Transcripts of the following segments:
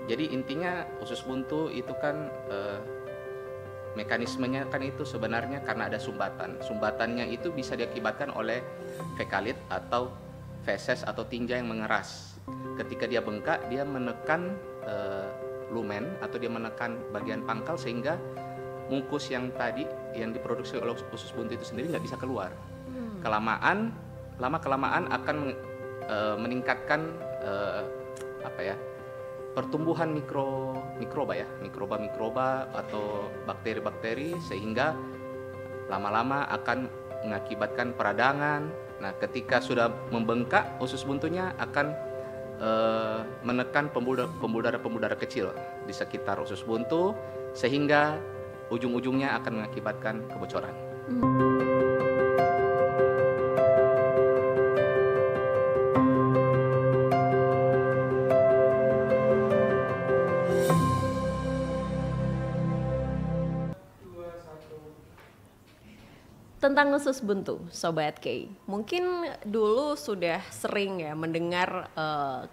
Jadi intinya usus buntu itu kan mekanismenya kan itu sebenarnya karena ada sumbatan. Sumbatannya itu bisa diakibatkan oleh fekalit atau feses atau tinja yang mengeras. Ketika dia bengkak, dia menekan lumen atau dia menekan bagian pangkal sehingga mukus yang tadi yang diproduksi oleh usus buntu itu sendiri nggak bisa keluar. Lama-kelamaan akan meningkatkan pertumbuhan mikroba atau bakteri-bakteri sehingga lama-lama akan mengakibatkan peradangan. Nah, ketika sudah membengkak usus buntunya akan menekan pembuluh-darah kecil di sekitar usus buntu sehingga ujung-ujungnya akan mengakibatkan kebocoran. Tentang usus buntu, Sobat K, mungkin dulu sudah sering ya mendengar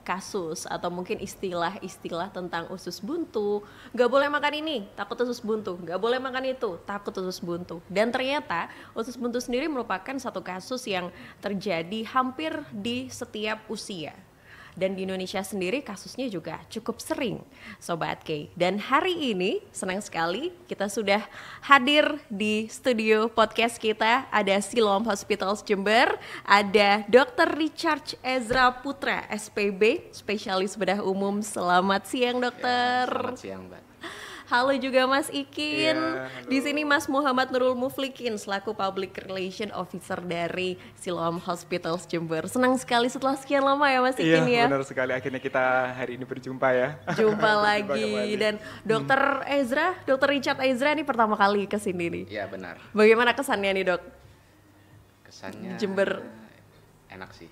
kasus atau mungkin istilah-istilah tentang usus buntu. Gak boleh makan ini, takut usus buntu. Gak boleh makan itu, takut usus buntu. Dan ternyata usus buntu sendiri merupakan satu kasus yang terjadi hampir di setiap usia. Dan di Indonesia sendiri kasusnya juga cukup sering, Sobat K. Dan hari ini senang sekali kita sudah hadir di studio podcast kita. Ada Siloam Hospitals Jember, ada Dr. Richard Ezra Putra, SPB, spesialis bedah umum. Selamat siang, dokter. Ya, selamat siang, Mbak. Halo juga Mas Ikin. Ya, di sini Mas Muhammad Nurul Muflikin selaku Public Relation Officer dari Siloam Hospitals Jember. Senang sekali setelah sekian lama ya Mas Ikin ya. Iya, benar sekali. Akhirnya kita hari ini berjumpa ya. Jumpa lagi. Dan Dokter Ezra, Dokter Richard Ezra ini pertama kali kesini nih. Iya, benar. Bagaimana kesannya nih, Dok? Kesannya Jember. Enak sih.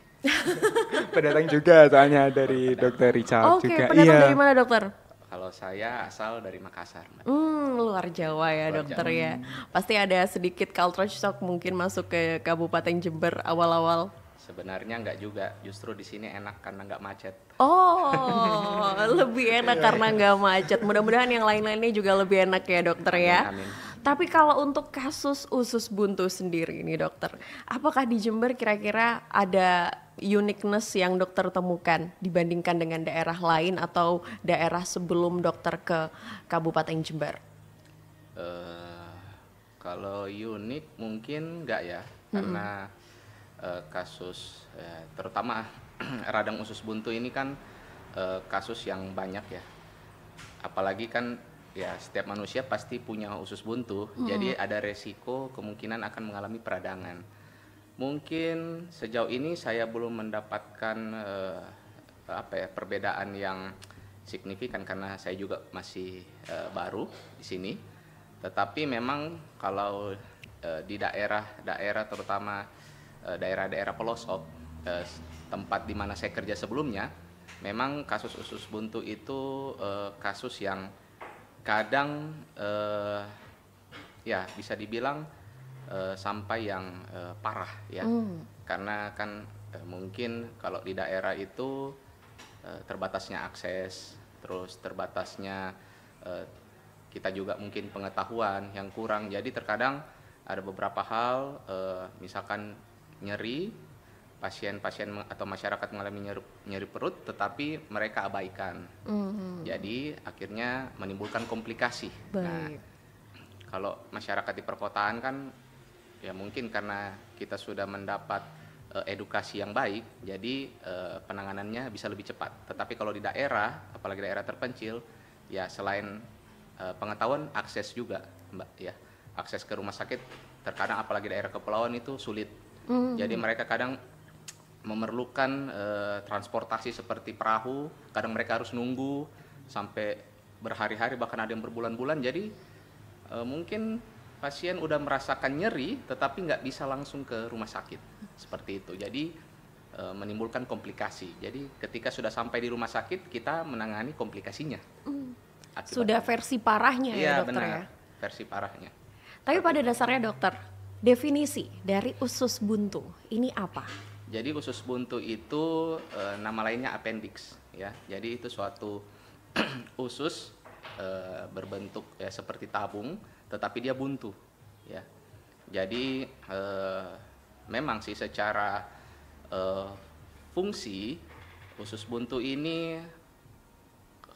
Pendatang juga soalnya dari Dokter Richard Oke, juga. pendatang dari mana, Dokter? Kalau saya asal dari Makassar, Mbak. Luar Jawa ya, Luar dokter Jawa. ya. Pasti ada sedikit culture shock mungkin masuk ke Kabupaten Jember awal-awal. Sebenarnya nggak juga, justru di sini enak karena nggak macet. Oh, lebih enak karena nggak macet. Mudah-mudahan yang lain-lainnya juga lebih enak ya, dokter ya. Amin. Tapi kalau untuk kasus usus buntu sendiri nih, dokter, apakah di Jember kira-kira ada uniqueness yang dokter temukan dibandingkan dengan daerah lain atau daerah sebelum dokter ke Kabupaten Jember? Kalau unik mungkin nggak ya, karena kasus terutama radang usus buntu ini kan kasus yang banyak ya. Apalagi kan ya setiap manusia pasti punya usus buntu, jadi ada resiko kemungkinan akan mengalami peradangan. Mungkin sejauh ini saya belum mendapatkan perbedaan yang signifikan karena saya juga masih baru di sini. Tetapi memang kalau di daerah-daerah terutama daerah-daerah pelosok tempat di mana saya kerja sebelumnya, memang kasus usus buntu itu kasus yang kadang ya bisa dibilang sampai yang parah ya, karena kan mungkin kalau di daerah itu terbatasnya akses, terus terbatasnya kita juga mungkin pengetahuan yang kurang, jadi terkadang ada beberapa hal misalkan nyeri, pasien-pasien atau masyarakat mengalami nyeri perut tetapi mereka abaikan, jadi akhirnya menimbulkan komplikasi. Baik. Nah, kalau masyarakat di perkotaan kan ya mungkin karena kita sudah mendapat edukasi yang baik, jadi penanganannya bisa lebih cepat. Tetapi kalau di daerah, apalagi daerah terpencil, ya selain pengetahuan, akses juga, Mbak ya. Akses ke rumah sakit terkadang apalagi daerah kepulauan itu sulit. Jadi mereka kadang memerlukan transportasi seperti perahu, kadang mereka harus nunggu sampai berhari-hari, bahkan ada yang berbulan-bulan. Jadi mungkin pasien udah merasakan nyeri tetapi nggak bisa langsung ke rumah sakit seperti itu, jadi menimbulkan komplikasi. Jadi ketika sudah sampai di rumah sakit kita menangani komplikasinya. Sudah versi parahnya ya, dokter benar, ya. versi parahnya. Tapi pada dasarnya dokter, definisi dari usus buntu ini apa? Jadi usus buntu itu nama lainnya appendix ya. Jadi itu suatu usus berbentuk ya seperti tabung, tetapi dia buntu, ya. Jadi memang sih secara fungsi usus buntu ini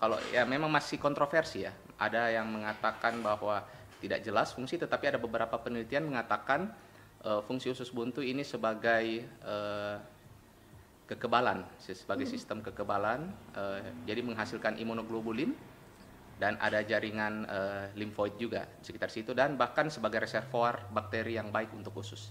kalau ya memang masih kontroversi ya. Ada yang mengatakan bahwa tidak jelas fungsi, tetapi ada beberapa penelitian mengatakan fungsi usus buntu ini sebagai kekebalan, sebagai sistem kekebalan, jadi menghasilkan imunoglobulin dan ada jaringan limfoid juga di sekitar situ, dan bahkan sebagai reservoir bakteri yang baik untuk usus.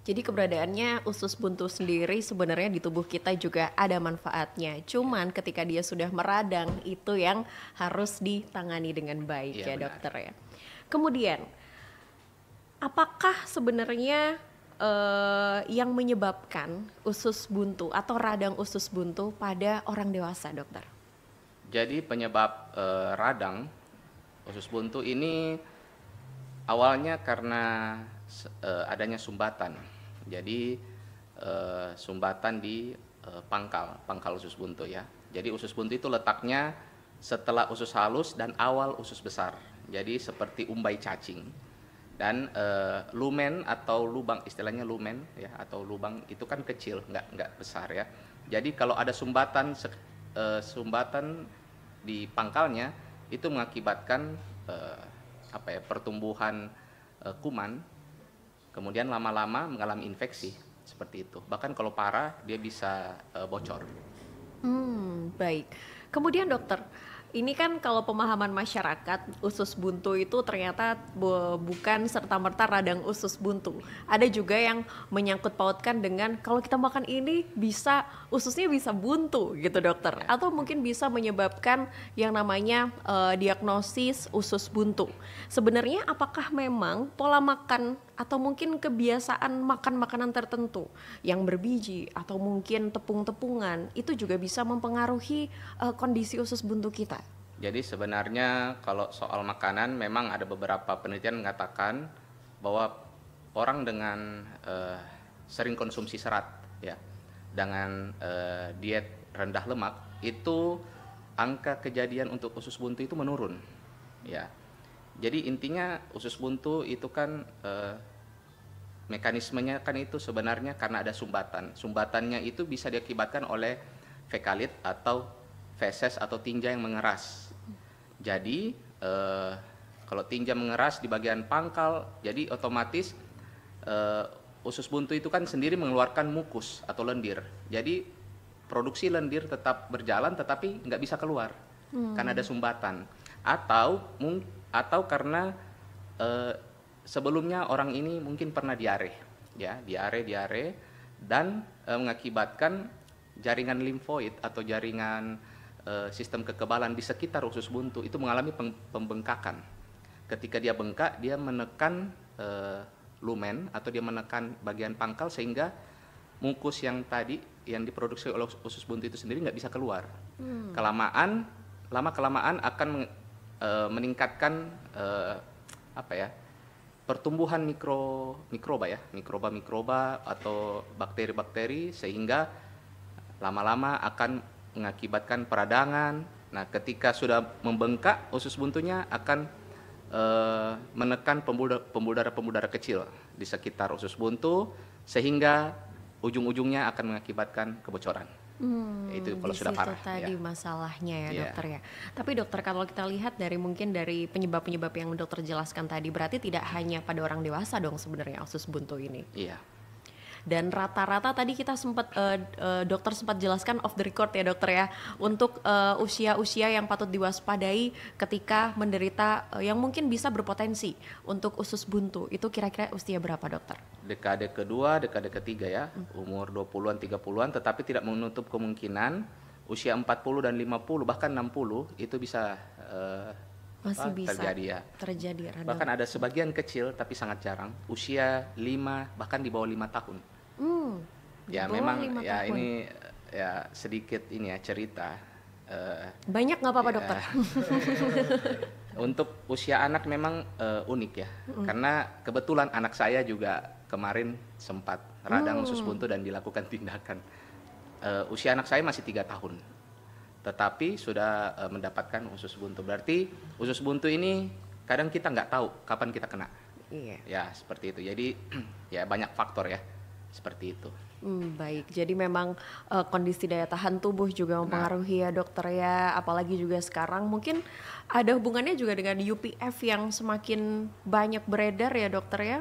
Jadi keberadaannya usus buntu sendiri sebenarnya di tubuh kita juga ada manfaatnya. Cuman ketika dia sudah meradang itu yang harus ditangani dengan baik, ya Benar. dokter ya. Kemudian apakah sebenarnya yang menyebabkan usus buntu atau radang usus buntu pada orang dewasa, dokter? Jadi penyebab radang usus buntu ini awalnya karena adanya sumbatan. Jadi sumbatan di pangkal usus buntu ya. Jadi usus buntu itu letaknya setelah usus halus dan awal usus besar. Jadi seperti umbai cacing. Dan lumen atau lubang, istilahnya lumen ya, atau lubang itu kan kecil, nggak besar ya. Jadi kalau ada sumbatan di pangkalnya itu mengakibatkan pertumbuhan kuman, kemudian lama-lama mengalami infeksi seperti itu. Bahkan kalau parah dia bisa bocor. Baik. Kemudian dokter, ini kan kalau pemahaman masyarakat usus buntu itu ternyata bukan serta-merta radang usus buntu. Ada juga yang menyangkut pautkan dengan kalau kita makan ini ususnya bisa buntu gitu dokter. Atau mungkin bisa menyebabkan yang namanya diagnosis usus buntu. Sebenarnya apakah memang pola makan atau mungkin kebiasaan makan makanan tertentu yang berbiji atau mungkin tepung-tepungan itu juga bisa mempengaruhi kondisi usus buntu kita? Jadi sebenarnya kalau soal makanan memang ada beberapa penelitian mengatakan bahwa orang dengan sering konsumsi serat ya, dengan diet rendah lemak itu angka kejadian untuk usus buntu itu menurun ya. Jadi intinya usus buntu itu kan mekanismenya kan itu sebenarnya karena ada sumbatan. Sumbatannya itu bisa diakibatkan oleh fekalit atau feses atau tinja yang mengeras. Jadi kalau tinja mengeras di bagian pangkal, jadi otomatis usus buntu itu kan sendiri mengeluarkan mukus atau lendir. Jadi produksi lendir tetap berjalan tetapi nggak bisa keluar karena ada sumbatan. Atau karena sebelumnya orang ini mungkin pernah diare dan mengakibatkan jaringan limfoid atau jaringan sistem kekebalan di sekitar usus buntu itu mengalami pembengkakan. Ketika dia bengkak, dia menekan lumen atau dia menekan bagian pangkal sehingga mukus yang tadi yang diproduksi oleh usus buntu itu sendiri nggak bisa keluar. Lama-kelamaan akan meningkatkan pertumbuhan mikroba atau bakteri-bakteri sehingga lama-lama akan mengakibatkan peradangan. Nah, ketika sudah membengkak usus buntunya akan menekan pembuluh-darah kecil di sekitar usus buntu sehingga ujung-ujungnya akan mengakibatkan kebocoran. Itu kalau sudah parah. Tadi masalahnya ya Iya. dokter ya. Tapi dokter kalau kita lihat dari penyebab-penyebab yang dokter jelaskan tadi berarti tidak hanya pada orang dewasa dong sebenarnya usus buntu ini. Iya. Dan rata-rata tadi kita dokter sempat jelaskan off the record ya dokter ya untuk usia-usia yang patut diwaspadai ketika menderita yang mungkin bisa berpotensi untuk usus buntu. Itu kira-kira usia berapa dokter? Dekade kedua, dekade ketiga ya, umur 20-an, 30-an, tetapi tidak menutup kemungkinan usia 40 dan 50 bahkan 60 itu bisa Masih bisa terjadi ya. Terjadi radang. Bahkan ada sebagian kecil tapi sangat jarang usia 5 bahkan di bawah 5 tahun. Ya Di bawah memang 5 ya tahun. ini ya sedikit ini ya cerita. Banyak nggak apa-apa Ya. dokter? Untuk usia anak memang unik ya, karena kebetulan anak saya juga kemarin sempat radang usus buntu dan dilakukan tindakan. Usia anak saya masih 3 tahun, tetapi sudah mendapatkan usus buntu. Berarti usus buntu ini kadang kita nggak tahu kapan kita kena. Iya. Ya seperti itu. Jadi ya banyak faktor ya seperti itu. Baik, jadi memang kondisi daya tahan tubuh juga mempengaruhi ya dokter ya, apalagi juga sekarang mungkin ada hubungannya juga dengan UPF yang semakin banyak beredar ya dokter ya.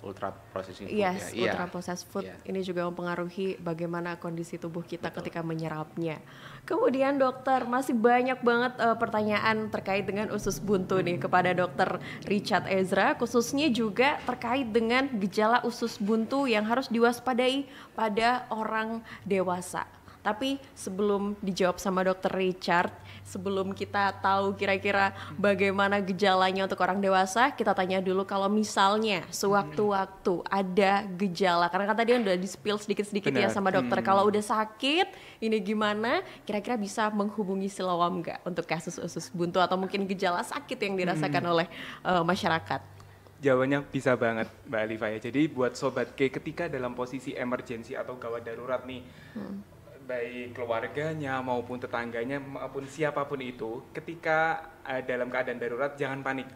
Ultra processing food Yes, ya. ultra processed food Iya. ini juga mempengaruhi bagaimana kondisi tubuh kita ketika menyerapnya. Kemudian dokter, masih banyak banget pertanyaan terkait dengan usus buntu nih kepada dokter Richard Ezra, khususnya juga terkait dengan gejala usus buntu yang harus diwaspadai pada orang dewasa. Tapi sebelum dijawab sama dokter Richard, sebelum kita tahu kira-kira bagaimana gejalanya untuk orang dewasa, kita tanya dulu kalau misalnya sewaktu-waktu ada gejala, karena kan tadi udah di-spill sedikit-sedikit ya Benar. sama dokter, kalau udah sakit ini gimana, kira-kira bisa menghubungi Siloam nggak untuk kasus usus buntu atau mungkin gejala sakit yang dirasakan oleh masyarakat? Jawabannya bisa banget Mbak Alifa ya. Jadi buat Sobat K ketika dalam posisi emergensi atau gawat darurat nih, baik keluarganya maupun tetangganya maupun siapapun itu, ketika dalam keadaan darurat jangan panik.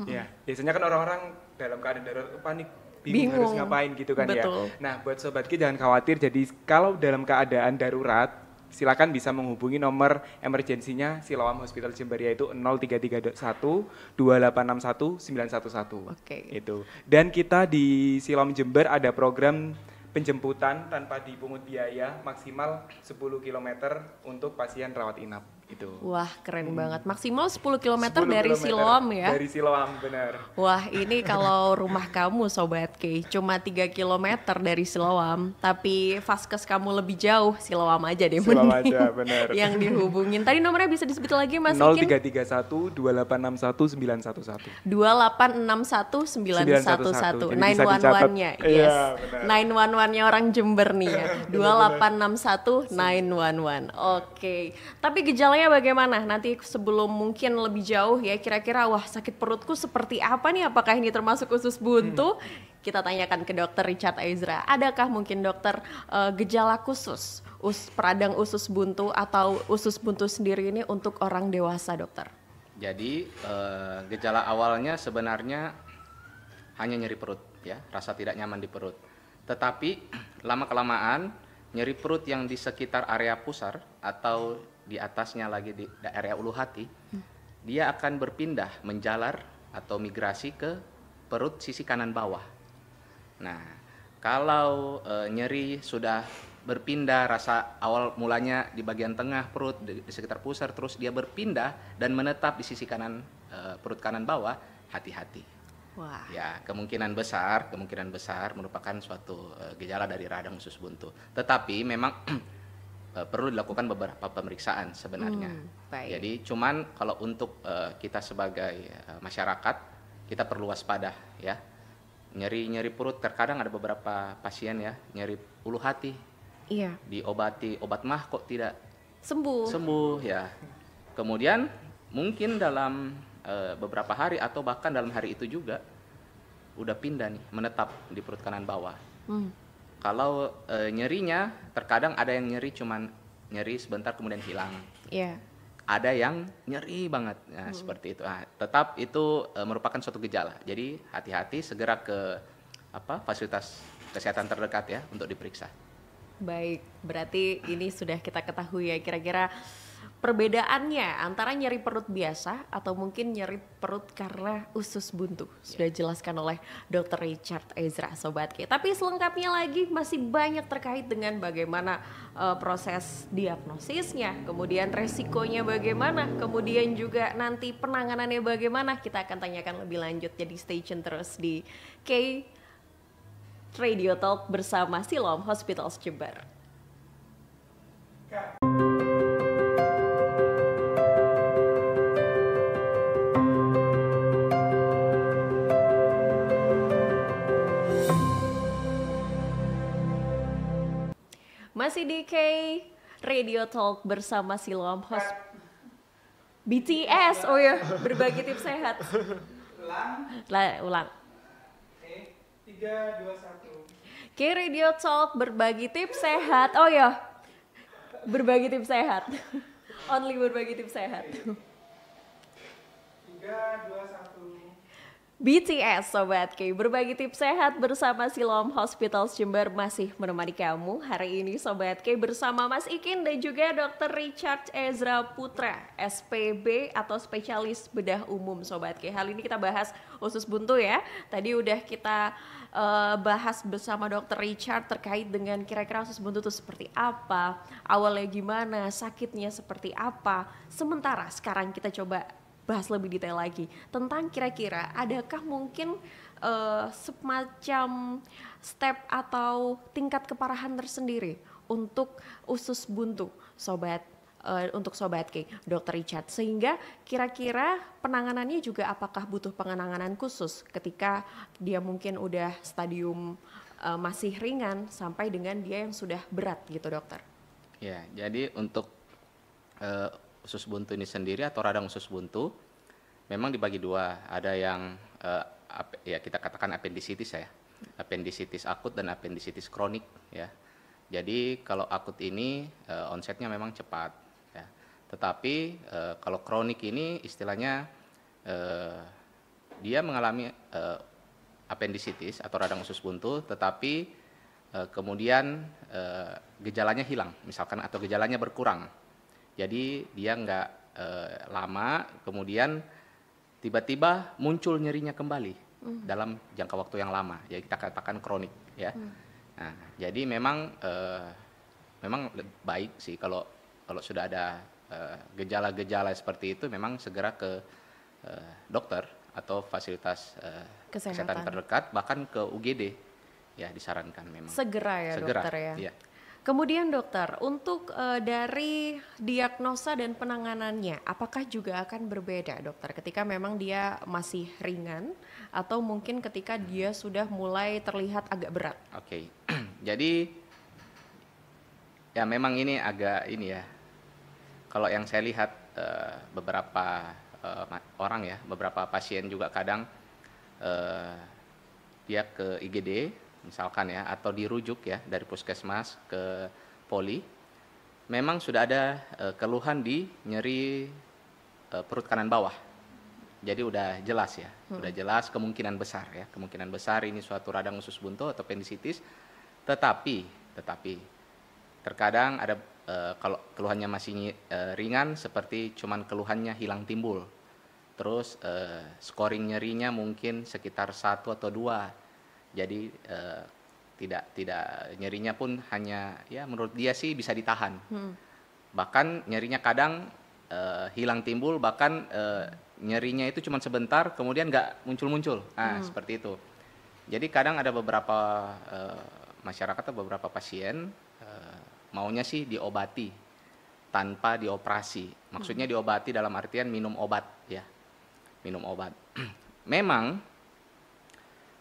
Ya, biasanya kan orang-orang dalam keadaan darurat panik, bingung harus ngapain gitu kan. Betul. Ya. Nah, buat Sobat Ki jangan khawatir. Jadi kalau dalam keadaan darurat, silakan bisa menghubungi nomor emergensinya Siloam Hospital Jember, yaitu 0331 2861 911. Oke. Itu. Dan kita di Siloam Jember ada program penjemputan tanpa dipungut biaya maksimal 10 km untuk pasien rawat inap itu. Wah, keren banget. Maksimal 10 km 10 dari kilometer Siloam ya. Dari Siloam, benar. Wah, ini kalau rumah kamu Sobat K cuma 3 km dari Siloam, tapi vaskes kamu lebih jauh, Siloam aja deh Siloam mending aja, benar. yang dihubungin. Tadi nomornya bisa disebut lagi Mas Ikin? 0331 2861 911. 2861 911 Jadi bisa dicatat. 911-nya. Iya, Yes. benar. 911-nya orang Jember nih ya. 2861 911. Oke. Tapi gejalanya bagaimana? Nanti sebelum mungkin lebih jauh ya, kira-kira wah sakit perutku seperti apa nih? Apakah ini termasuk usus buntu? Kita tanyakan ke dokter Richard Ezra. Adakah mungkin dokter gejala khusus peradang usus buntu atau usus buntu sendiri ini untuk orang dewasa, dokter? Jadi gejala awalnya sebenarnya hanya nyeri perut ya, rasa tidak nyaman di perut. Tetapi lama-kelamaan nyeri perut yang di sekitar area pusar atau di atasnya lagi di area ulu hati, dia akan berpindah menjalar atau migrasi ke perut sisi kanan bawah. Nah, kalau nyeri sudah berpindah, rasa awal mulanya di bagian tengah perut di sekitar pusar, terus dia berpindah dan menetap di sisi kanan perut kanan bawah, hati-hati. Wah. Ya, kemungkinan besar merupakan suatu gejala dari radang usus buntu. Tetapi memang perlu dilakukan beberapa pemeriksaan sebenarnya. Baik. Jadi cuman kalau untuk kita sebagai masyarakat, kita perlu waspada ya. Nyeri perut terkadang ada beberapa pasien ya, nyeri ulu hati, Iya. diobati obat mah kok tidak Sembuh. ya. Kemudian mungkin dalam beberapa hari atau bahkan dalam hari itu juga udah pindah nih, menetap di perut kanan bawah. Kalau nyerinya terkadang ada yang nyeri cuman nyeri sebentar kemudian hilang. Iya. Ada yang nyeri banget, nah, seperti itu. Nah, tetap itu merupakan suatu gejala. Jadi hati-hati, segera ke fasilitas kesehatan terdekat ya untuk diperiksa. Baik, berarti ini sudah kita ketahui ya kira-kira perbedaannya antara nyeri perut biasa atau mungkin nyeri perut karena usus buntu. Sudah dijelaskan oleh Dr. Richard Ezra, Sobat K. Tapi selengkapnya lagi masih banyak terkait dengan bagaimana proses diagnosisnya, kemudian resikonya bagaimana, kemudian juga nanti penanganannya bagaimana. Kita akan tanyakan lebih lanjut, jadi stay tune terus di K Radio Talk bersama Siloam Hospital Jember. Masih di K Radio Talk bersama Siloam BTS, oh ya, berbagi tips sehat. Ulang. 3, 2, 1. K Radio Talk berbagi tips sehat. Oh ya, Berbagi tips sehat. Only berbagi tips sehat. 3, 2, 1. BTS Sobat K, berbagi tips sehat bersama Siloam Hospital Jember masih menemani kamu. Hari ini Sobat K bersama Mas Ikin dan juga Dr. Richard Ezra Putra, SPB atau spesialis bedah umum Sobat K. Hal ini kita bahas usus buntu ya. Tadi udah kita bahas bersama Dr. Richard terkait dengan kira-kira usus buntu itu seperti apa, awalnya gimana, sakitnya seperti apa. Sementara sekarang kita coba bahas lebih detail lagi tentang kira-kira adakah mungkin semacam step atau tingkat keparahan tersendiri untuk usus buntu untuk Sobat K, Dr. Richard, sehingga kira-kira penanganannya juga apakah butuh penanganan khusus ketika dia mungkin udah stadium masih ringan sampai dengan dia yang sudah berat gitu dokter. Ya, jadi untuk usus buntu ini sendiri atau radang usus buntu memang dibagi dua. Ada yang ya kita katakan apendisitis ya, apendisitis akut dan apendisitis kronik ya. Jadi kalau akut ini onsetnya memang cepat ya. Tetapi kalau kronik ini istilahnya dia mengalami apendisitis atau radang usus buntu, tetapi kemudian gejalanya hilang misalkan atau gejalanya berkurang. Jadi dia nggak lama, kemudian tiba-tiba muncul nyerinya kembali dalam jangka waktu yang lama. Ya kita katakan kronik ya. Nah, jadi memang baik sih kalau sudah ada gejala-gejala seperti itu memang segera ke dokter atau fasilitas kesehatan terdekat, bahkan ke UGD ya disarankan memang. Segera ya dokter ya. Iya. Kemudian dokter, untuk dari diagnosa dan penanganannya, apakah juga akan berbeda dokter ketika memang dia masih ringan atau mungkin ketika dia sudah mulai terlihat agak berat? Oke, jadi ya memang ini agak ini ya, kalau yang saya lihat beberapa orang ya, beberapa pasien juga kadang dia ke IGD, misalkan ya, atau dirujuk ya dari puskesmas ke poli, memang sudah ada keluhan di nyeri perut kanan bawah. Jadi udah jelas ya, udah jelas kemungkinan besar ya, kemungkinan besar ini suatu radang usus buntu atau apendisitis. Tetapi terkadang ada kalau keluhannya masih ringan, seperti cuman keluhannya hilang timbul, terus scoring nyerinya mungkin sekitar 1 atau 2. Jadi tidak nyerinya pun hanya ya menurut dia sih bisa ditahan. Bahkan nyerinya kadang hilang timbul, bahkan nyerinya itu cuma sebentar kemudian nggak muncul-muncul. Nah, seperti itu. Jadi kadang ada beberapa masyarakat atau beberapa pasien maunya sih diobati tanpa dioperasi. Maksudnya diobati dalam artian minum obat ya. Minum obat. Memang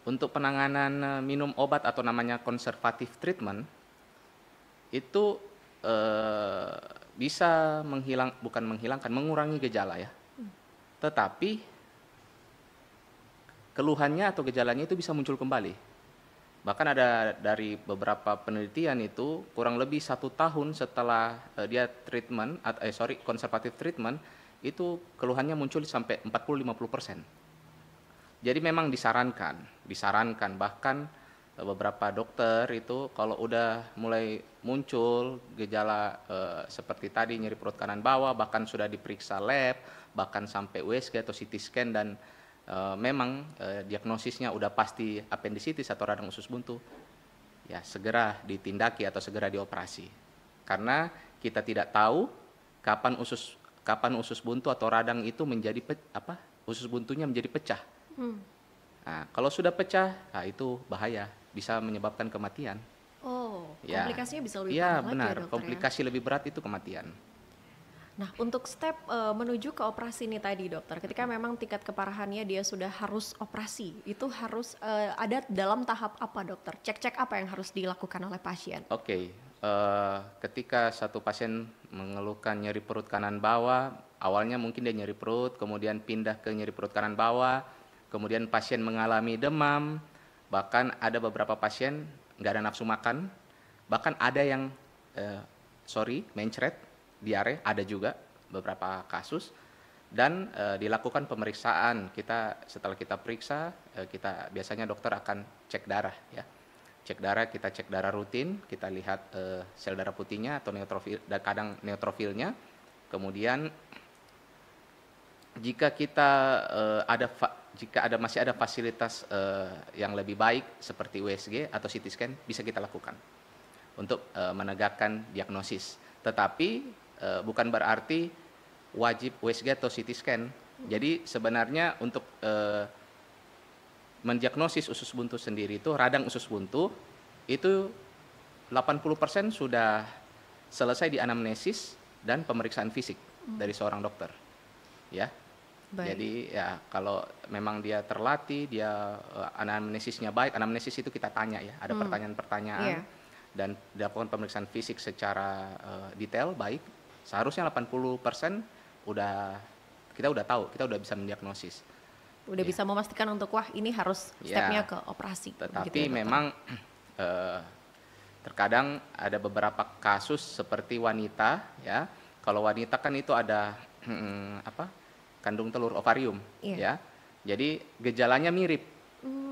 untuk penanganan minum obat atau namanya conservative treatment itu bisa mengurangi gejala ya. Tetapi keluhannya atau gejalanya itu bisa muncul kembali. Bahkan ada dari beberapa penelitian itu kurang lebih 1 tahun setelah dia conservative treatment itu keluhannya muncul sampai 40-50%. Jadi memang disarankan bahkan beberapa dokter itu kalau udah mulai muncul gejala seperti tadi nyeri perut kanan bawah, bahkan sudah diperiksa lab, bahkan sampai USG atau CT scan dan memang diagnosisnya udah pasti apendisitis atau radang usus buntu, ya segera ditindaki atau segera dioperasi. Karena kita tidak tahu kapan usus buntu atau radang itu usus buntunya menjadi pecah. Nah, kalau sudah pecah, nah itu bahaya, bisa menyebabkan kematian. Oh, ya, komplikasinya bisa lebih parah lagi benar, ya dokter komplikasi ya? lebih berat itu kematian. Nah, untuk step menuju ke operasi ini tadi dokter, ketika memang tingkat keparahannya dia sudah harus operasi, itu harus ada dalam tahap apa dokter? Cek-cek apa yang harus dilakukan oleh pasien? Oke, ketika satu pasien mengeluhkan nyeri perut kanan bawah, awalnya mungkin dia nyeri perut, kemudian pindah ke nyeri perut kanan bawah, kemudian pasien mengalami demam, bahkan ada beberapa pasien nggak ada nafsu makan, bahkan ada yang mencret, diare, ada juga beberapa kasus. Dan dilakukan pemeriksaan. Setelah kita periksa, kita biasanya dokter akan cek darah ya. Cek darah, kita cek darah rutin, kita lihat sel darah putihnya atau neutrofil, dan kadang neutrofilnya. Kemudian jika masih ada fasilitas yang lebih baik seperti USG atau CT scan, bisa kita lakukan untuk menegakkan diagnosis. Tetapi bukan berarti wajib USG atau CT scan. Jadi sebenarnya untuk mendiagnosis usus buntu sendiri itu, radang usus buntu itu 80% sudah selesai di anamnesis dan pemeriksaan fisik dari seorang dokter. Ya. Baik. Jadi ya kalau memang dia terlatih, dia anamnesisnya baik, anamnesis itu kita tanya ya, ada pertanyaan-pertanyaan dan dilakukan pemeriksaan fisik secara detail baik, seharusnya 80% kita udah tahu, kita udah bisa mendiagnosis. Udah bisa memastikan untuk wah ini harus stepnya ke operasi. Tetapi gitu ya, memang terkadang ada beberapa kasus seperti wanita ya. Kalau wanita kan itu ada kandung telur ovarium ya. Jadi gejalanya mirip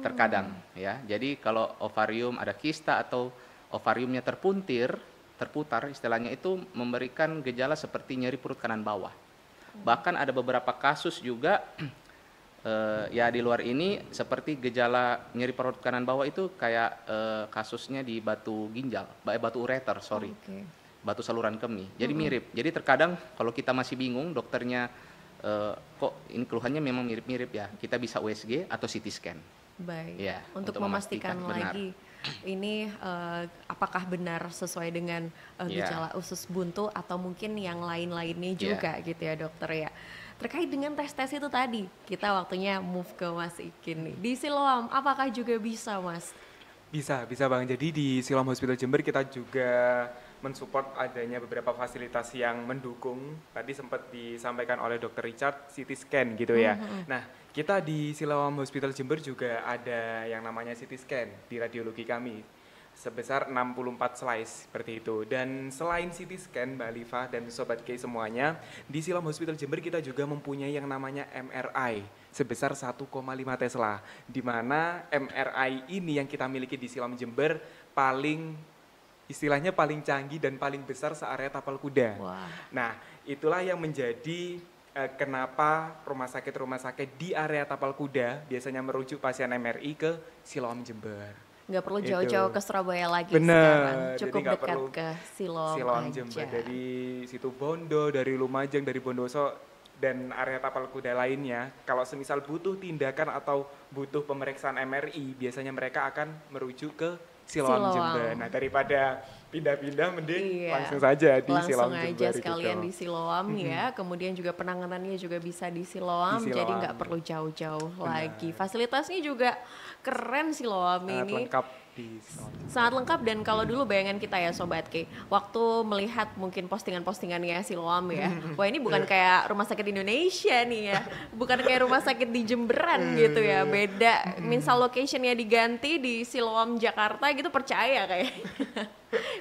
terkadang ya. Jadi kalau ovarium ada kista atau ovariumnya terputar istilahnya, itu memberikan gejala seperti nyeri perut kanan bawah. Bahkan ada beberapa kasus juga ya di luar ini seperti gejala nyeri perut kanan bawah itu kayak kasusnya di batu ginjal, batu ureter, batu saluran kemih. Jadi mirip. Jadi terkadang kalau kita masih bingung dokternya kok ini keluhannya memang mirip-mirip ya, kita bisa USG atau CT scan. Baik. Ya, untuk memastikan lagi ini apakah benar sesuai dengan gejala usus buntu atau mungkin yang lain-lainnya juga gitu ya dokter ya. Terkait dengan tes-tes itu tadi, kita waktunya move ke Mas Ikin nih. Di Siloam apakah juga bisa Mas? Bisa Bang. Jadi di Siloam Hospital Jember kita juga mensupport adanya beberapa fasilitas yang mendukung. Tadi sempat disampaikan oleh Dr. Richard, CT scan gitu ya. Nah, kita di Siloam Hospital Jember juga ada yang namanya CT scan di radiologi kami sebesar 64 slice seperti itu. Dan selain CT scan Mbak Alifa dan Sobat K semuanya, di Siloam Hospital Jember kita juga mempunyai yang namanya MRI sebesar 1,5 Tesla, di mana MRI ini yang kita miliki di Siloam Jember istilahnya paling canggih dan paling besar se-area Tapal Kuda. Wah. Nah, itulah yang menjadi kenapa rumah sakit di area Tapal Kuda biasanya merujuk pasien MRI ke Siloam Jember. Nggak perlu jauh-jauh ke Surabaya lagi sekarang. Cukup jadi dekat ke Siloam aja. Jember, dari situ Bondo, dari Lumajang, dari Bondoso, dan area Tapal Kuda lainnya. Kalau semisal butuh tindakan atau butuh pemeriksaan MRI, biasanya mereka akan merujuk ke Siloam Jember. Nah, daripada pindah-pindah mending langsung saja di Siloam Jember. Langsung aja sekalian gitu. Di Siloam ya. Kemudian juga penanganannya juga bisa di Siloam. Jadi nggak perlu jauh-jauh lagi. Fasilitasnya juga keren Siloam ini. Lengkap di Siloam. Sangat lengkap. Dan kalau dulu bayangan kita ya Sobat K, waktu melihat mungkin postingan-postingannya Siloam ya, wah ini bukan kayak rumah sakit Indonesia nih ya, bukan kayak rumah sakit di Jemberan gitu ya, beda. Misal locationnya diganti di Siloam Jakarta gitu, percaya kayak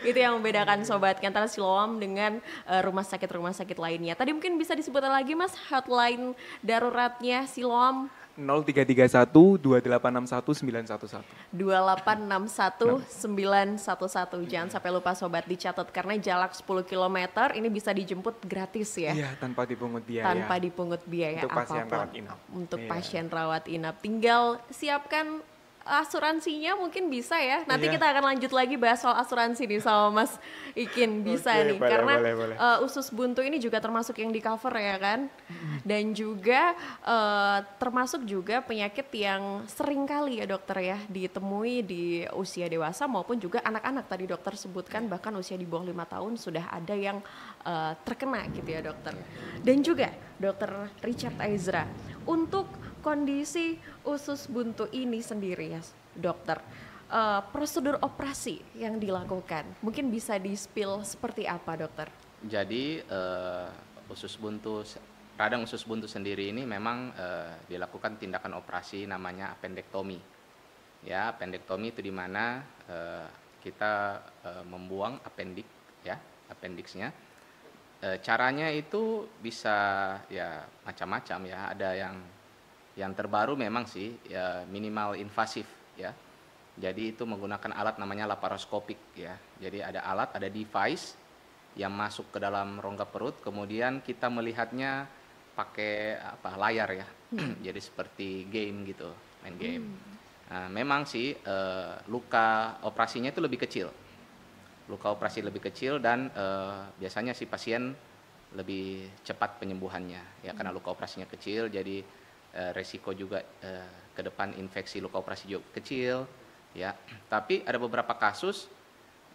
itu yang membedakan Sobat K antara Siloam dengan rumah sakit lainnya. Tadi mungkin bisa disebutkan lagi Mas hotline daruratnya Siloam. 0331 2861 911. 2861 911. Jangan sampai lupa Sobat dicatat karena jarak 10 km ini bisa dijemput gratis ya. Iya, tanpa dipungut biaya. Tanpa dipungut biaya untuk pasien apapun. rawat inap. Untuk pasien rawat inap. Tinggal siapkan asuransinya mungkin bisa ya. Nanti kita akan lanjut lagi bahas soal asuransi nih sama Mas Ikin. Bisa nih boleh, karena boleh. Usus buntu ini juga termasuk yang di cover ya kan. Dan juga termasuk juga penyakit yang sering kali ya dokter ya ditemui di usia dewasa maupun juga anak-anak. Tadi dokter sebutkan bahkan usia di bawah 5 tahun sudah ada yang terkena gitu ya dokter. Dan juga dokter Richard Ezra untuk kondisi usus buntu ini sendiri ya dokter, prosedur operasi yang dilakukan mungkin bisa di-spill seperti apa dokter? Jadi radang usus buntu sendiri ini memang dilakukan tindakan operasi namanya appendektomi. Ya, appendektomi itu di mana kita membuang appendik ya, appendixnya. Caranya itu bisa ya macam-macam ya. Ada yang terbaru memang sih ya minimal invasif ya. Jadi itu menggunakan alat namanya laparoskopik ya. Jadi ada alat, ada device yang masuk ke dalam rongga perut, kemudian kita melihatnya pakai layar ya. Jadi seperti game gitu, main game. Nah, memang sih luka operasinya itu lebih kecil. Luka operasi lebih kecil dan biasanya si pasien lebih cepat penyembuhannya ya karena luka operasinya kecil, jadi resiko juga ke depan infeksi luka operasi juga kecil ya. Tapi ada beberapa kasus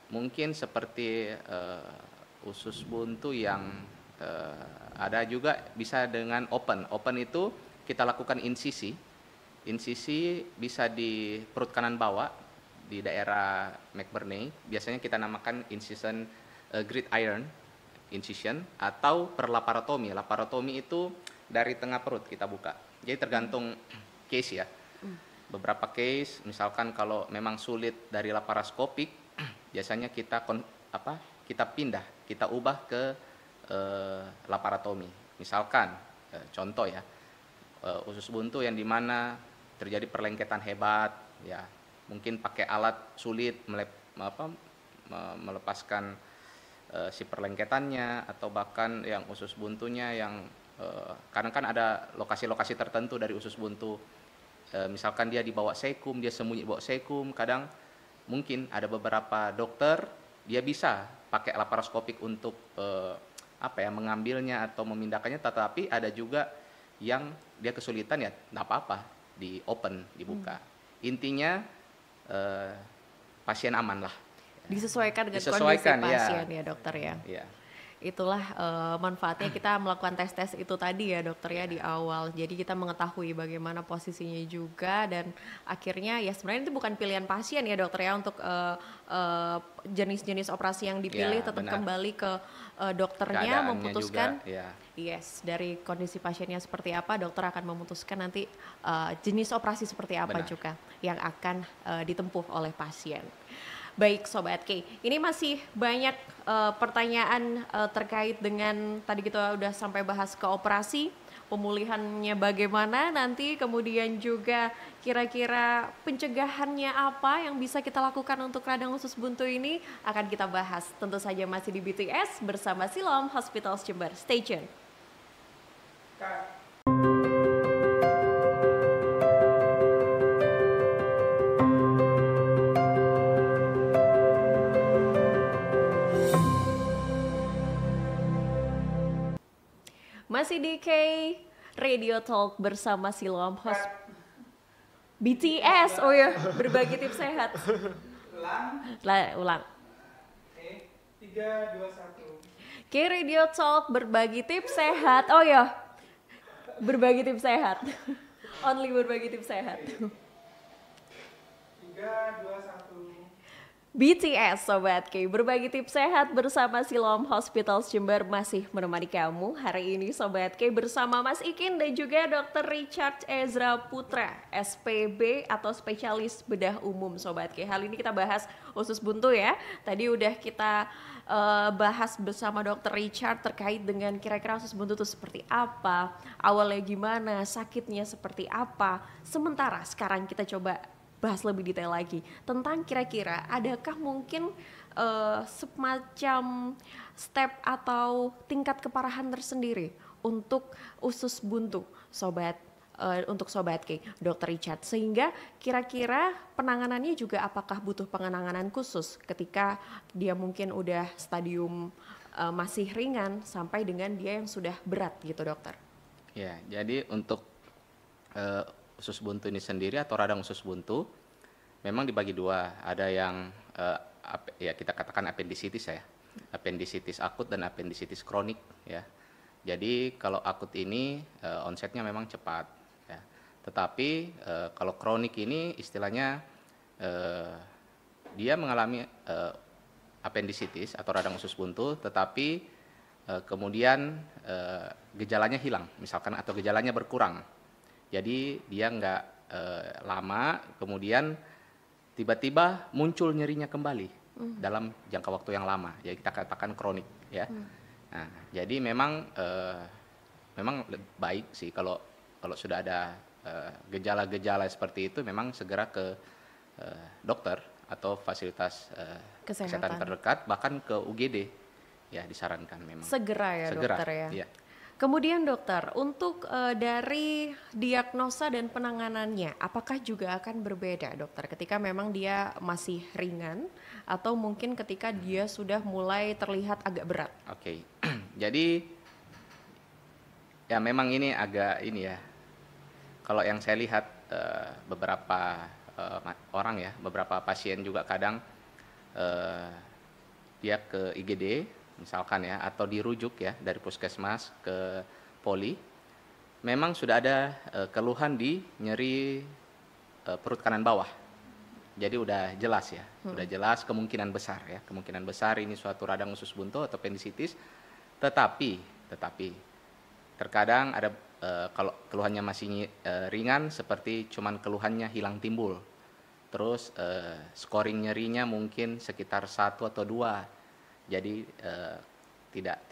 mungkin seperti usus buntu yang ada juga bisa dengan open. Open itu kita lakukan insisi. Insisi bisa di perut kanan bawah di daerah McBurney, biasanya kita namakan incision gridiron incision atau per laparotomi. Laparotomi itu dari tengah perut kita buka. Jadi tergantung case ya. Beberapa case, misalkan kalau memang sulit dari laparoskopik, biasanya kita pindah, kita ubah ke laparotomi. Misalkan contoh ya, usus buntu yang dimana terjadi perlengketan hebat, ya mungkin pakai alat sulit melepaskan si perlengketannya, atau bahkan yang usus buntunya yang kadang kan ada lokasi-lokasi tertentu dari usus buntu, misalkan dia dibawa sekum, dia sembunyi bawa sekum, kadang mungkin ada beberapa dokter dia bisa pakai laparoskopik untuk mengambilnya atau memindahkannya, tetapi ada juga yang dia kesulitan ya nggak apa-apa di open, dibuka. Intinya pasien aman lah. Disesuaikan dengan kondisi pasien ya dokter ya. Ya. Itulah manfaatnya kita melakukan tes-tes itu tadi ya dokter ya di awal. Jadi kita mengetahui bagaimana posisinya juga, dan akhirnya ya sebenarnya itu bukan pilihan pasien ya dokter ya untuk jenis-jenis operasi yang dipilih, tetap kembali ke dokternya memutuskan. Juga, yes, dari kondisi pasiennya seperti apa, dokter akan memutuskan nanti jenis operasi seperti apa juga yang akan ditempuh oleh pasien. Baik Sobat K, ini masih banyak pertanyaan terkait dengan tadi kita udah sampai bahas ke operasi, pemulihannya bagaimana nanti, kemudian juga kira-kira pencegahannya apa yang bisa kita lakukan untuk radang usus buntu ini akan kita bahas. Tentu saja masih di BTS bersama Siloam Hospitals Jember. Stay tune. Masih di K Radio Talk bersama Siloam BTS, oh ya, berbagi tips sehat. Ulang. 3, 2, 1. K Radio Talk berbagi tips sehat, oh ya, berbagi tips sehat. Only berbagi tips sehat. 3, 2, 1. BTS Sobat K, berbagi tips sehat bersama Siloam Hospitals Jember masih menemani kamu hari ini Sobat K bersama Mas Ikin dan juga Dr. Richard Ezra Putra, SPB atau spesialis bedah umum Sobat K. Hal ini kita bahas usus buntu ya. Tadi udah kita bahas bersama Dr. Richard terkait dengan kira-kira usus buntu itu seperti apa, awalnya gimana, sakitnya seperti apa. Sementara sekarang kita coba bahas lebih detail lagi tentang kira-kira adakah mungkin semacam step atau tingkat keparahan tersendiri untuk usus buntu untuk Sobat K, Dr. Richard, sehingga kira-kira penanganannya juga apakah butuh penanganan khusus ketika dia mungkin udah stadium masih ringan sampai dengan dia yang sudah berat gitu dokter. Ya, jadi untuk usus buntu ini sendiri atau radang usus buntu memang dibagi dua. Ada yang kita katakan appendicitis ya, appendicitis akut dan appendicitis kronik ya. Jadi kalau akut ini onsetnya memang cepat ya. Tetapi kalau kronik ini istilahnya dia mengalami appendicitis atau radang usus buntu, tetapi kemudian gejalanya hilang misalkan atau gejalanya berkurang. Jadi dia nggak lama kemudian tiba-tiba muncul nyerinya kembali. dalam jangka waktu yang lama. Jadi kita katakan kronik ya. Nah, jadi memang baik sih kalau sudah ada gejala-gejala seperti itu memang segera ke dokter atau fasilitas kesehatan terdekat, bahkan ke UGD ya disarankan memang. Segera ya dokter ya. Iya. Kemudian dokter, untuk dari diagnosa dan penanganannya, apakah juga akan berbeda dokter ketika memang dia masih ringan atau mungkin ketika dia sudah mulai terlihat agak berat? Oke. Jadi ya memang ini agak ini ya. Kalau yang saya lihat beberapa orang ya, beberapa pasien juga kadang dia ke IGD misalkan ya, atau dirujuk ya dari puskesmas ke poli, memang sudah ada keluhan di nyeri perut kanan bawah. Jadi udah jelas ya, udah jelas kemungkinan besar ini suatu radang usus buntu atau appendicitis. Tetapi terkadang ada kalau keluhannya masih ringan, seperti cuman keluhannya hilang timbul, terus scoring nyerinya mungkin sekitar 1 atau 2. Jadi tidak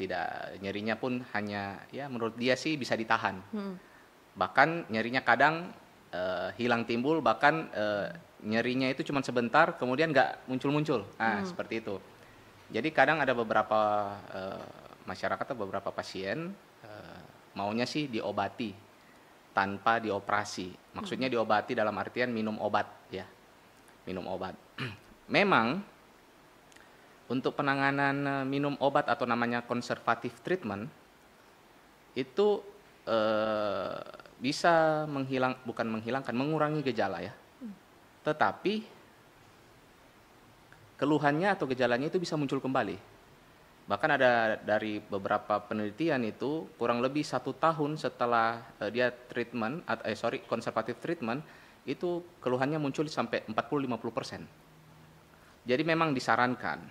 nyerinya pun hanya ya menurut dia sih bisa ditahan. Bahkan nyerinya kadang hilang timbul, bahkan nyerinya itu cuma sebentar kemudian nggak muncul-muncul. Nah, seperti itu. Jadi kadang ada beberapa masyarakat atau beberapa pasien maunya sih diobati tanpa dioperasi. Maksudnya diobati dalam artian minum obat ya. Minum obat. Memang untuk penanganan minum obat atau namanya conservative treatment itu bisa mengurangi gejala ya. Tetapi keluhannya atau gejalanya itu bisa muncul kembali. Bahkan ada dari beberapa penelitian itu kurang lebih 1 tahun setelah dia conservative treatment itu keluhannya muncul sampai 40-50%. Jadi memang disarankan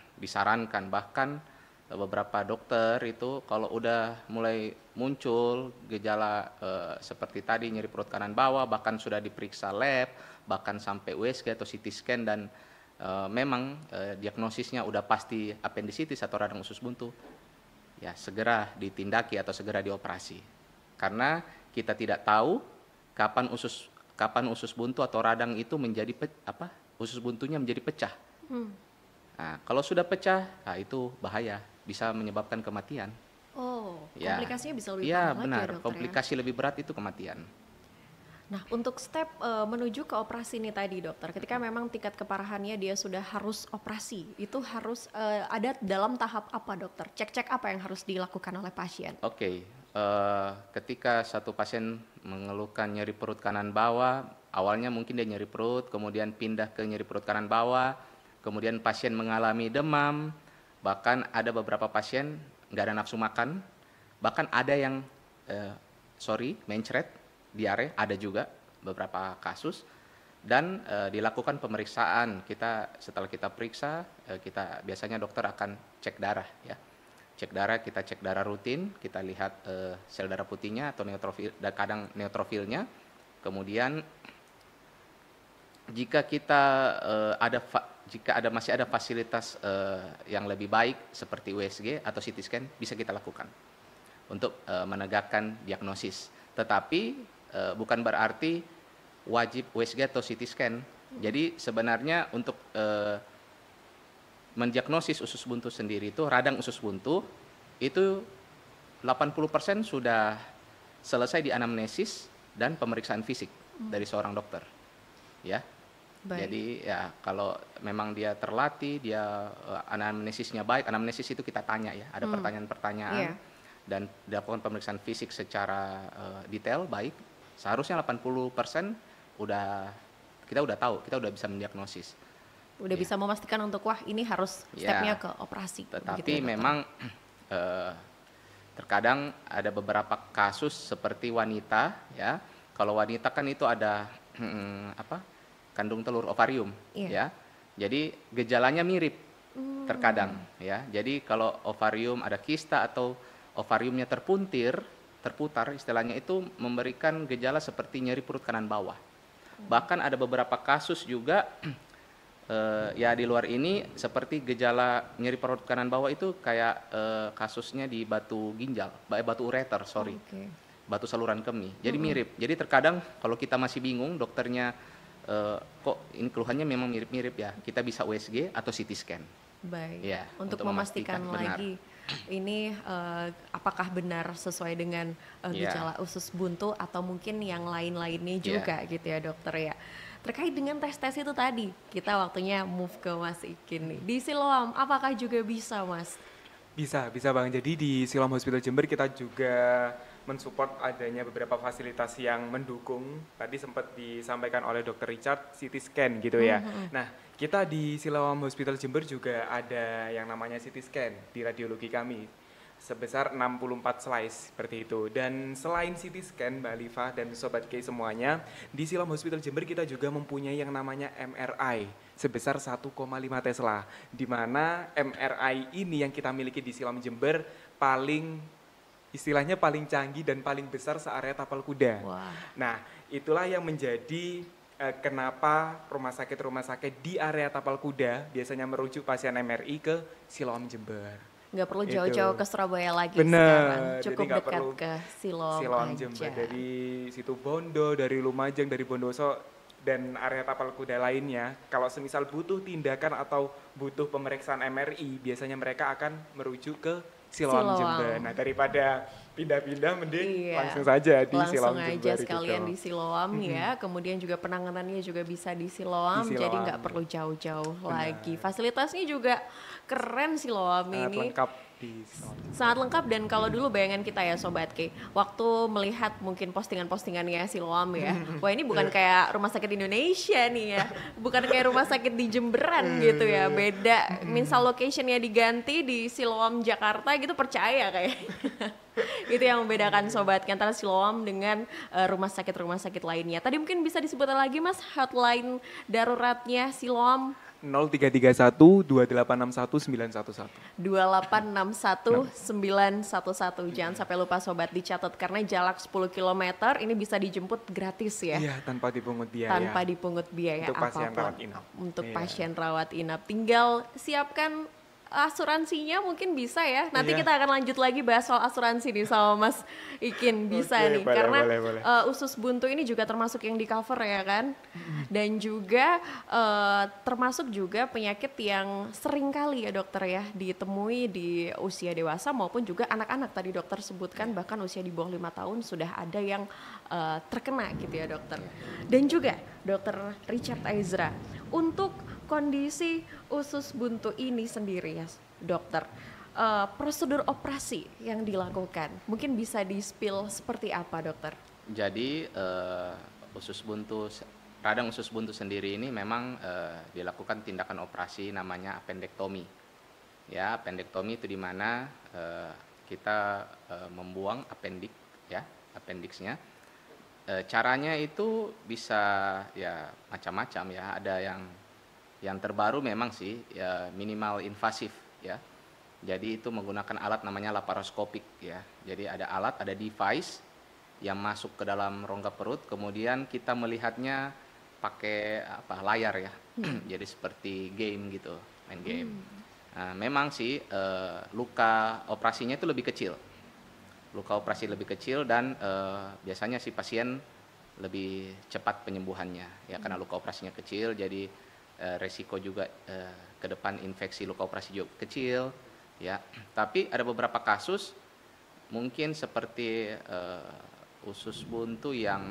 bahkan beberapa dokter itu kalau udah mulai muncul gejala seperti tadi nyeri perut kanan bawah, bahkan sudah diperiksa lab, bahkan sampai USG atau CT scan dan memang diagnosisnya udah pasti appendicitis atau radang usus buntu, ya segera ditindaki atau segera dioperasi. Karena kita tidak tahu kapan usus buntu atau radang itu usus buntunya menjadi pecah. Nah, kalau sudah pecah, itu bahaya, bisa menyebabkan kematian. Oh, ya. Komplikasinya bisa lebih parah lagi ya benar, dokter komplikasi lebih berat itu kematian. Nah, untuk step menuju ke operasi ini tadi dokter, ketika memang tingkat keparahannya dia sudah harus operasi, itu harus ada dalam tahap apa dokter? Cek-cek apa yang harus dilakukan oleh pasien? Oke, ketika satu pasien mengeluhkan nyeri perut kanan bawah, awalnya mungkin dia nyeri perut, kemudian pindah ke nyeri perut kanan bawah, kemudian pasien mengalami demam, bahkan ada beberapa pasien nggak ada nafsu makan, bahkan ada yang mencret, diare, ada juga beberapa kasus, dan dilakukan pemeriksaan. Setelah kita periksa, biasanya dokter akan cek darah ya. Kita cek darah rutin, kita lihat sel darah putihnya atau neutrofil, dan kadang neutrofilnya. Kemudian jika masih ada fasilitas yang lebih baik seperti USG atau CT scan, bisa kita lakukan untuk menegakkan diagnosis. Tetapi bukan berarti wajib USG atau CT scan. Jadi sebenarnya untuk mendiagnosis usus buntu sendiri itu, radang usus buntu itu 80% sudah selesai di anamnesis dan pemeriksaan fisik dari seorang dokter. Ya. Baik. Jadi ya kalau memang dia terlatih, dia anamnesisnya baik, anamnesis itu kita tanya ya, ada pertanyaan-pertanyaan dan dilakukan pemeriksaan fisik secara detail baik, seharusnya 80% kita udah tahu, kita udah bisa mendiagnosis. Udah bisa memastikan untuk wah ini harus stepnya ke operasi. Tetapi memang terkadang ada beberapa kasus seperti wanita ya. Kalau wanita kan itu ada kandung telur ovarium ya. Jadi gejalanya mirip terkadang ya. Jadi kalau ovarium ada kista atau ovariumnya terputar istilahnya, itu memberikan gejala seperti nyeri perut kanan bawah. Bahkan ada beberapa kasus juga Ya di luar ini seperti gejala nyeri perut kanan bawah itu kayak kasusnya di batu ginjal, batu ureter, sorry, Oke. batu saluran kemih. Jadi mirip. Jadi terkadang kalau kita masih bingung, dokternya kok ini keluhannya memang mirip-mirip ya, kita bisa USG atau CT scan. Baik. Ya, untuk untuk memastikan memastikan benar. lagi ini apakah benar sesuai dengan Ya, gejala usus buntu atau mungkin yang lain-lainnya ya. juga gitu ya dokter ya. Terkait dengan tes-tes itu tadi, kita waktunya move ke Mas Ikin nih. Di Siloam, apakah juga bisa Mas? Bisa Bang. Jadi di Siloam Hospital Jember kita juga mensupport adanya beberapa fasilitas yang mendukung. Tadi sempat disampaikan oleh Dr. Richard, CT scan gitu ya. Nah, kita di Siloam Hospital Jember juga ada yang namanya CT scan di radiologi kami sebesar 64 slice seperti itu. Dan selain CT scan Mbak Alifa dan Sobat K semuanya, di Siloam Hospital Jember kita juga mempunyai yang namanya MRI sebesar 1,5 Tesla, di mana MRI ini yang kita miliki di Siloam Jember istilahnya paling canggih dan paling besar se-area Tapal Kuda. Wah. Nah, itulah yang menjadi kenapa rumah sakit di area Tapal Kuda biasanya merujuk pasien MRI ke Siloam Jember. Nggak perlu Itu. jauh-jauh ke Surabaya lagi Bener, sekarang. jadi Cukup nggak dekat perlu ke Siloam Siloam aja. Jember, dari situ Bondo, dari Lumajang, dari Bondoso dan area Tapal Kuda lainnya. Kalau semisal butuh tindakan atau butuh pemeriksaan MRI, biasanya mereka akan merujuk ke Siloam Jember. Nah, daripada pindah-pindah mending Iya, langsung saja di langsung Siloam aja Jember sekalian gitu. di Siloam ya. Kemudian juga penanganannya juga bisa di Siloam, Di jadi Siloam. nggak perlu jauh-jauh Benar. lagi. Fasilitasnya juga keren Siloam Sangat ini. lengkap di Siloam Jember. Sangat lengkap, dan kalau dulu bayangan kita ya Sobat K, waktu melihat mungkin postingan-postingannya Siloam ya, wah ini bukan kayak rumah sakit Indonesia nih ya, bukan kayak rumah sakit di Jemberan gitu ya, beda, misal locationnya diganti di Siloam Jakarta gitu, percaya kayak. Itu yang membedakan Sobat K antara Siloam dengan rumah sakit lainnya. Tadi mungkin bisa disebutkan lagi Mas hotline daruratnya Siloam. 0331 2861 911. 2861 911. Jangan sampai lupa Sobat dicatat, karena jarak 10 km ini bisa dijemput gratis ya. Iya, tanpa dipungut biaya. Tanpa dipungut biaya Untuk pasien apapun. rawat inap. Untuk Iya. pasien rawat inap. Tinggal siapkan asuransinya, mungkin bisa ya. Nanti Iya. kita akan lanjut lagi bahas soal asuransi nih sama Mas Ikin, bisa Oke, nih. boleh, Karena boleh. usus buntu ini juga termasuk yang di cover ya kan. Dan juga termasuk juga penyakit yang sering kali ya dokter ya ditemui di usia dewasa maupun juga anak-anak. Tadi dokter sebutkan bahkan usia di bawah 5 tahun sudah ada yang terkena gitu ya dokter. Dan juga dokter Richard Aizra, untuk kondisi usus buntu ini sendiri ya dokter, prosedur operasi yang dilakukan mungkin bisa di-spill seperti apa dokter? Jadi radang usus buntu sendiri ini memang dilakukan tindakan operasi namanya appendektomi. Ya, appendektomi itu di mana kita membuang appendik, ya, appendiksnya. Caranya itu bisa ya macam-macam ya. Ada yang terbaru memang sih ya minimal invasif ya. Jadi itu menggunakan alat namanya laparoskopik ya. Jadi ada alat, ada device yang masuk ke dalam rongga perut, kemudian kita melihatnya pakai layar ya. Jadi seperti game gitu, main game. Nah, memang sih luka operasinya itu lebih kecil. Luka operasi lebih kecil dan biasanya si pasien lebih cepat penyembuhannya ya, karena luka operasinya kecil, jadi resiko juga ke depan infeksi luka operasi juga kecil ya. Tapi ada beberapa kasus mungkin seperti usus buntu yang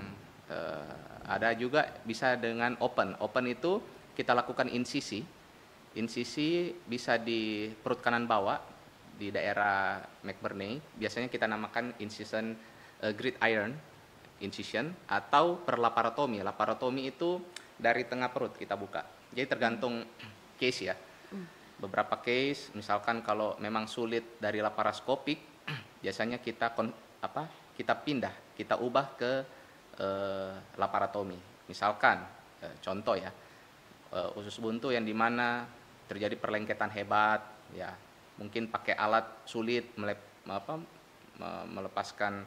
ada juga bisa dengan open. Open itu kita lakukan insisi. Insisi bisa di perut kanan bawah di daerah McBurney. Biasanya kita namakan incision gridiron incision atau perlaparotomi. Laparotomi itu dari tengah perut kita buka. Jadi tergantung case ya. Beberapa case misalkan kalau memang sulit dari laparoskopik, biasanya kita pindah, kita ubah ke laparotomi. Misalkan contoh ya, usus buntu yang dimana terjadi perlengketan hebat ya, mungkin pakai alat sulit melepaskan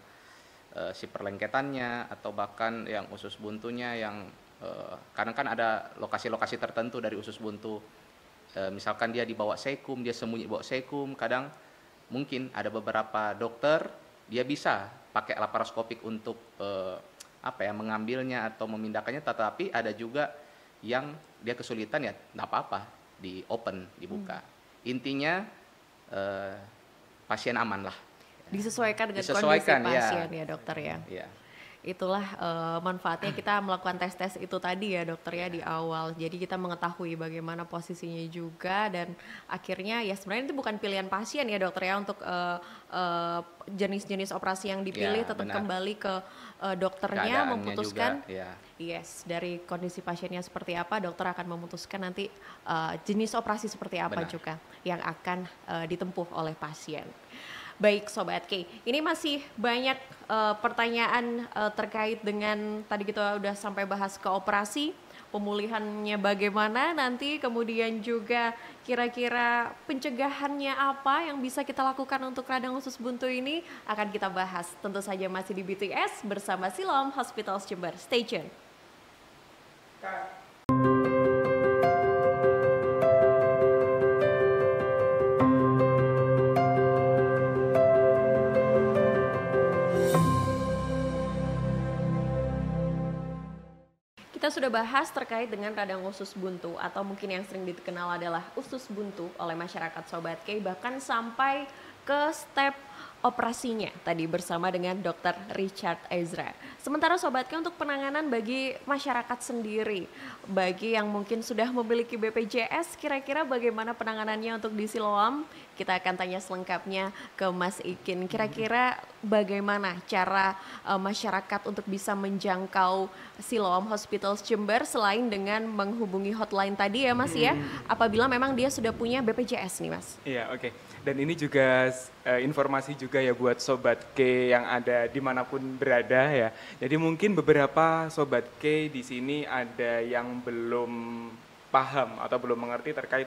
si perlengketannya, atau bahkan yang usus buntunya yang Kadang kan ada lokasi-lokasi tertentu dari usus buntu. Misalkan dia dibawa sekum, dia sembunyi bawa sekum. Kadang mungkin ada beberapa dokter dia bisa pakai laparoskopik untuk mengambilnya atau memindahkannya, tetapi ada juga yang dia kesulitan, ya nggak apa-apa, di open, dibuka. Intinya pasien aman lah. Disesuaikan dengan Disesuaikan, kondisi pasien ya dokter ya. Iya. Itulah manfaatnya kita melakukan tes-tes itu tadi ya dokter ya di awal. Jadi kita mengetahui bagaimana posisinya juga, dan akhirnya ya sebenarnya itu bukan pilihan pasien ya dokter ya untuk jenis-jenis operasi yang dipilih, Ya, tetap benar. kembali ke dokternya Keadaannya memutuskan. juga, ya. Yes, dari kondisi pasiennya seperti apa, dokter akan memutuskan nanti jenis operasi seperti apa Benar. juga yang akan ditempuh oleh pasien. Baik Sobat K, ini masih banyak pertanyaan terkait dengan tadi kita udah sampai bahas ke operasi, pemulihannya bagaimana nanti, kemudian juga kira-kira pencegahannya apa yang bisa kita lakukan untuk radang usus buntu ini akan kita bahas. Tentu saja masih di BTS bersama Siloam Hospitals Jember. Stay tune. Kita sudah bahas terkait dengan radang usus buntu, atau mungkin yang sering dikenal adalah usus buntu oleh masyarakat Sobat K, bahkan sampai ke step operasinya tadi bersama dengan Dr. Richard Ezra. Sementara Sobat K, untuk penanganan bagi masyarakat sendiri, bagi yang mungkin sudah memiliki BPJS, kira-kira bagaimana penanganannya untuk di Siloam? Kita akan tanya selengkapnya ke Mas Ikin. Kira-kira bagaimana cara masyarakat untuk bisa menjangkau Siloam Hospitals Jember selain dengan menghubungi hotline tadi ya Mas ya, apabila memang dia sudah punya BPJS nih Mas. Iya, oke. Dan ini juga informasi juga ya buat Sobat K yang ada dimanapun berada ya. Jadi mungkin beberapa Sobat K di sini ada yang belum paham atau belum mengerti terkait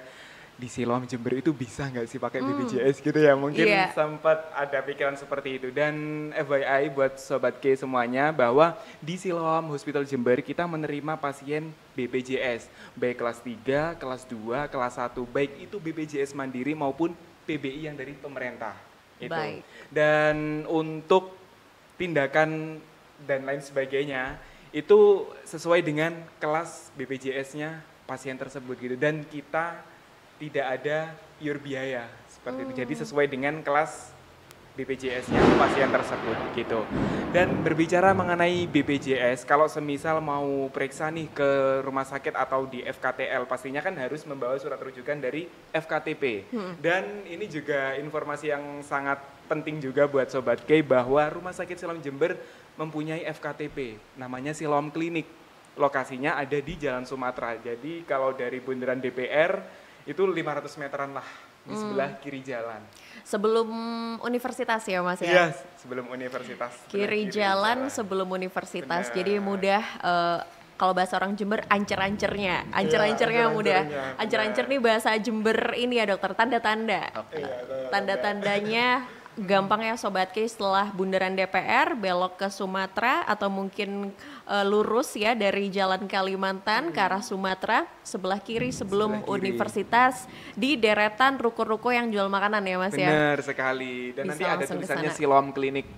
di Siloam Jember itu bisa nggak sih pakai BPJS gitu ya. Mungkin sempat ada pikiran seperti itu. Dan FYI buat Sobat K semuanya bahwa di Siloam Hospital Jember kita menerima pasien BPJS. Baik kelas 3, kelas 2, kelas 1. Baik itu BPJS Mandiri maupun PBI yang dari pemerintah. Itu. Baik. Dan untuk tindakan dan lain sebagainya itu sesuai dengan kelas BPJS-nya pasien tersebut gitu. Dan kita tidak ada iur biaya seperti itu. Jadi sesuai dengan kelas BPJS-nya pasien tersebut gitu. Dan berbicara mengenai BPJS, kalau semisal mau periksa nih ke rumah sakit atau di FKTL, pastinya kan harus membawa surat rujukan dari FKTP. Dan ini juga informasi yang sangat penting juga buat Sobat K bahwa Rumah Sakit Siloam Jember mempunyai FKTP, namanya Siloam Klinik. Lokasinya ada di Jalan Sumatera. Jadi kalau dari Bundaran DPR itu 500 meteran lah di sebelah kiri jalan. Sebelum universitas ya Mas ya? Iya, sebelum universitas. Kiri jalan sebelum universitas. Benar. Jadi mudah, kalau bahasa orang Jember ancer-ancernya. Ancer-ancernya mudah. ancer-ancernya, Ancer-ancer nih bahasa Jember ini ya dokter, tanda-tanda. Oke. Tanda-tandanya gampang ya Sobat K, setelah Bundaran DPR belok ke Sumatera atau mungkin lurus ya dari Jalan Kalimantan ke arah Sumatera, sebelah kiri sebelum Sebelah kiri. universitas, di deretan ruko-ruko yang jual makanan ya Mas ya. Benar sekali. Dan Bisa nanti ada langsung ke tulisannya sana. Siloam Klinik.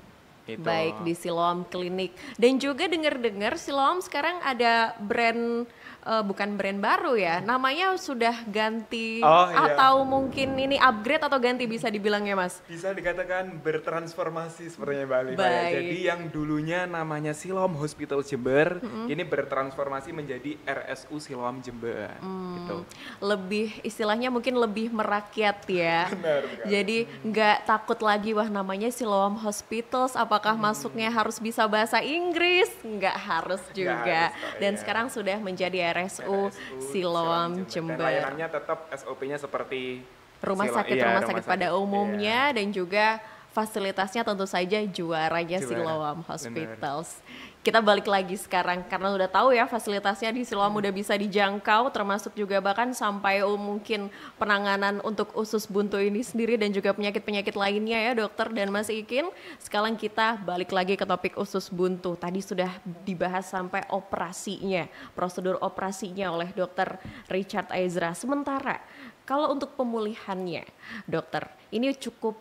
Gitu. Baik, di Siloam Klinik. Dan juga dengar-dengar Siloam sekarang ada brand, bukan brand baru ya, namanya sudah ganti, Oh, iya. atau mungkin ini upgrade atau ganti bisa dibilang ya Mas? Bisa dikatakan bertransformasi sepertinya Mbak Alifa ya. Baik. Jadi yang dulunya namanya Siloam Hospital Jember, ini bertransformasi menjadi RSU Siloam Jember. Gitu. Lebih istilahnya mungkin lebih merakyat ya. Benar sekali. Jadi nggak takut lagi wah namanya Siloam Hospitals, apakah masuknya harus bisa bahasa Inggris? Nggak harus juga. harus kok, Dan iya. sekarang sudah menjadi RSU Siloam Dan Jember. layanannya tetap SOP-nya seperti Rumah Silo- sakit iya, rumah sakit pada iya. umumnya, dan juga fasilitasnya tentu saja juaranya Juara, Siloam bener. Hospitals. Kita balik lagi sekarang karena udah tahu ya fasilitasnya di Siloam udah bisa dijangkau, termasuk juga bahkan sampai mungkin penanganan untuk usus buntu ini sendiri dan juga penyakit-penyakit lainnya ya dokter dan Mas Ikin. Sekarang kita balik lagi ke topik usus buntu. Tadi sudah dibahas sampai operasinya, prosedur operasinya oleh dokter Richard Ezra. Sementara kalau untuk pemulihannya, dokter, ini cukup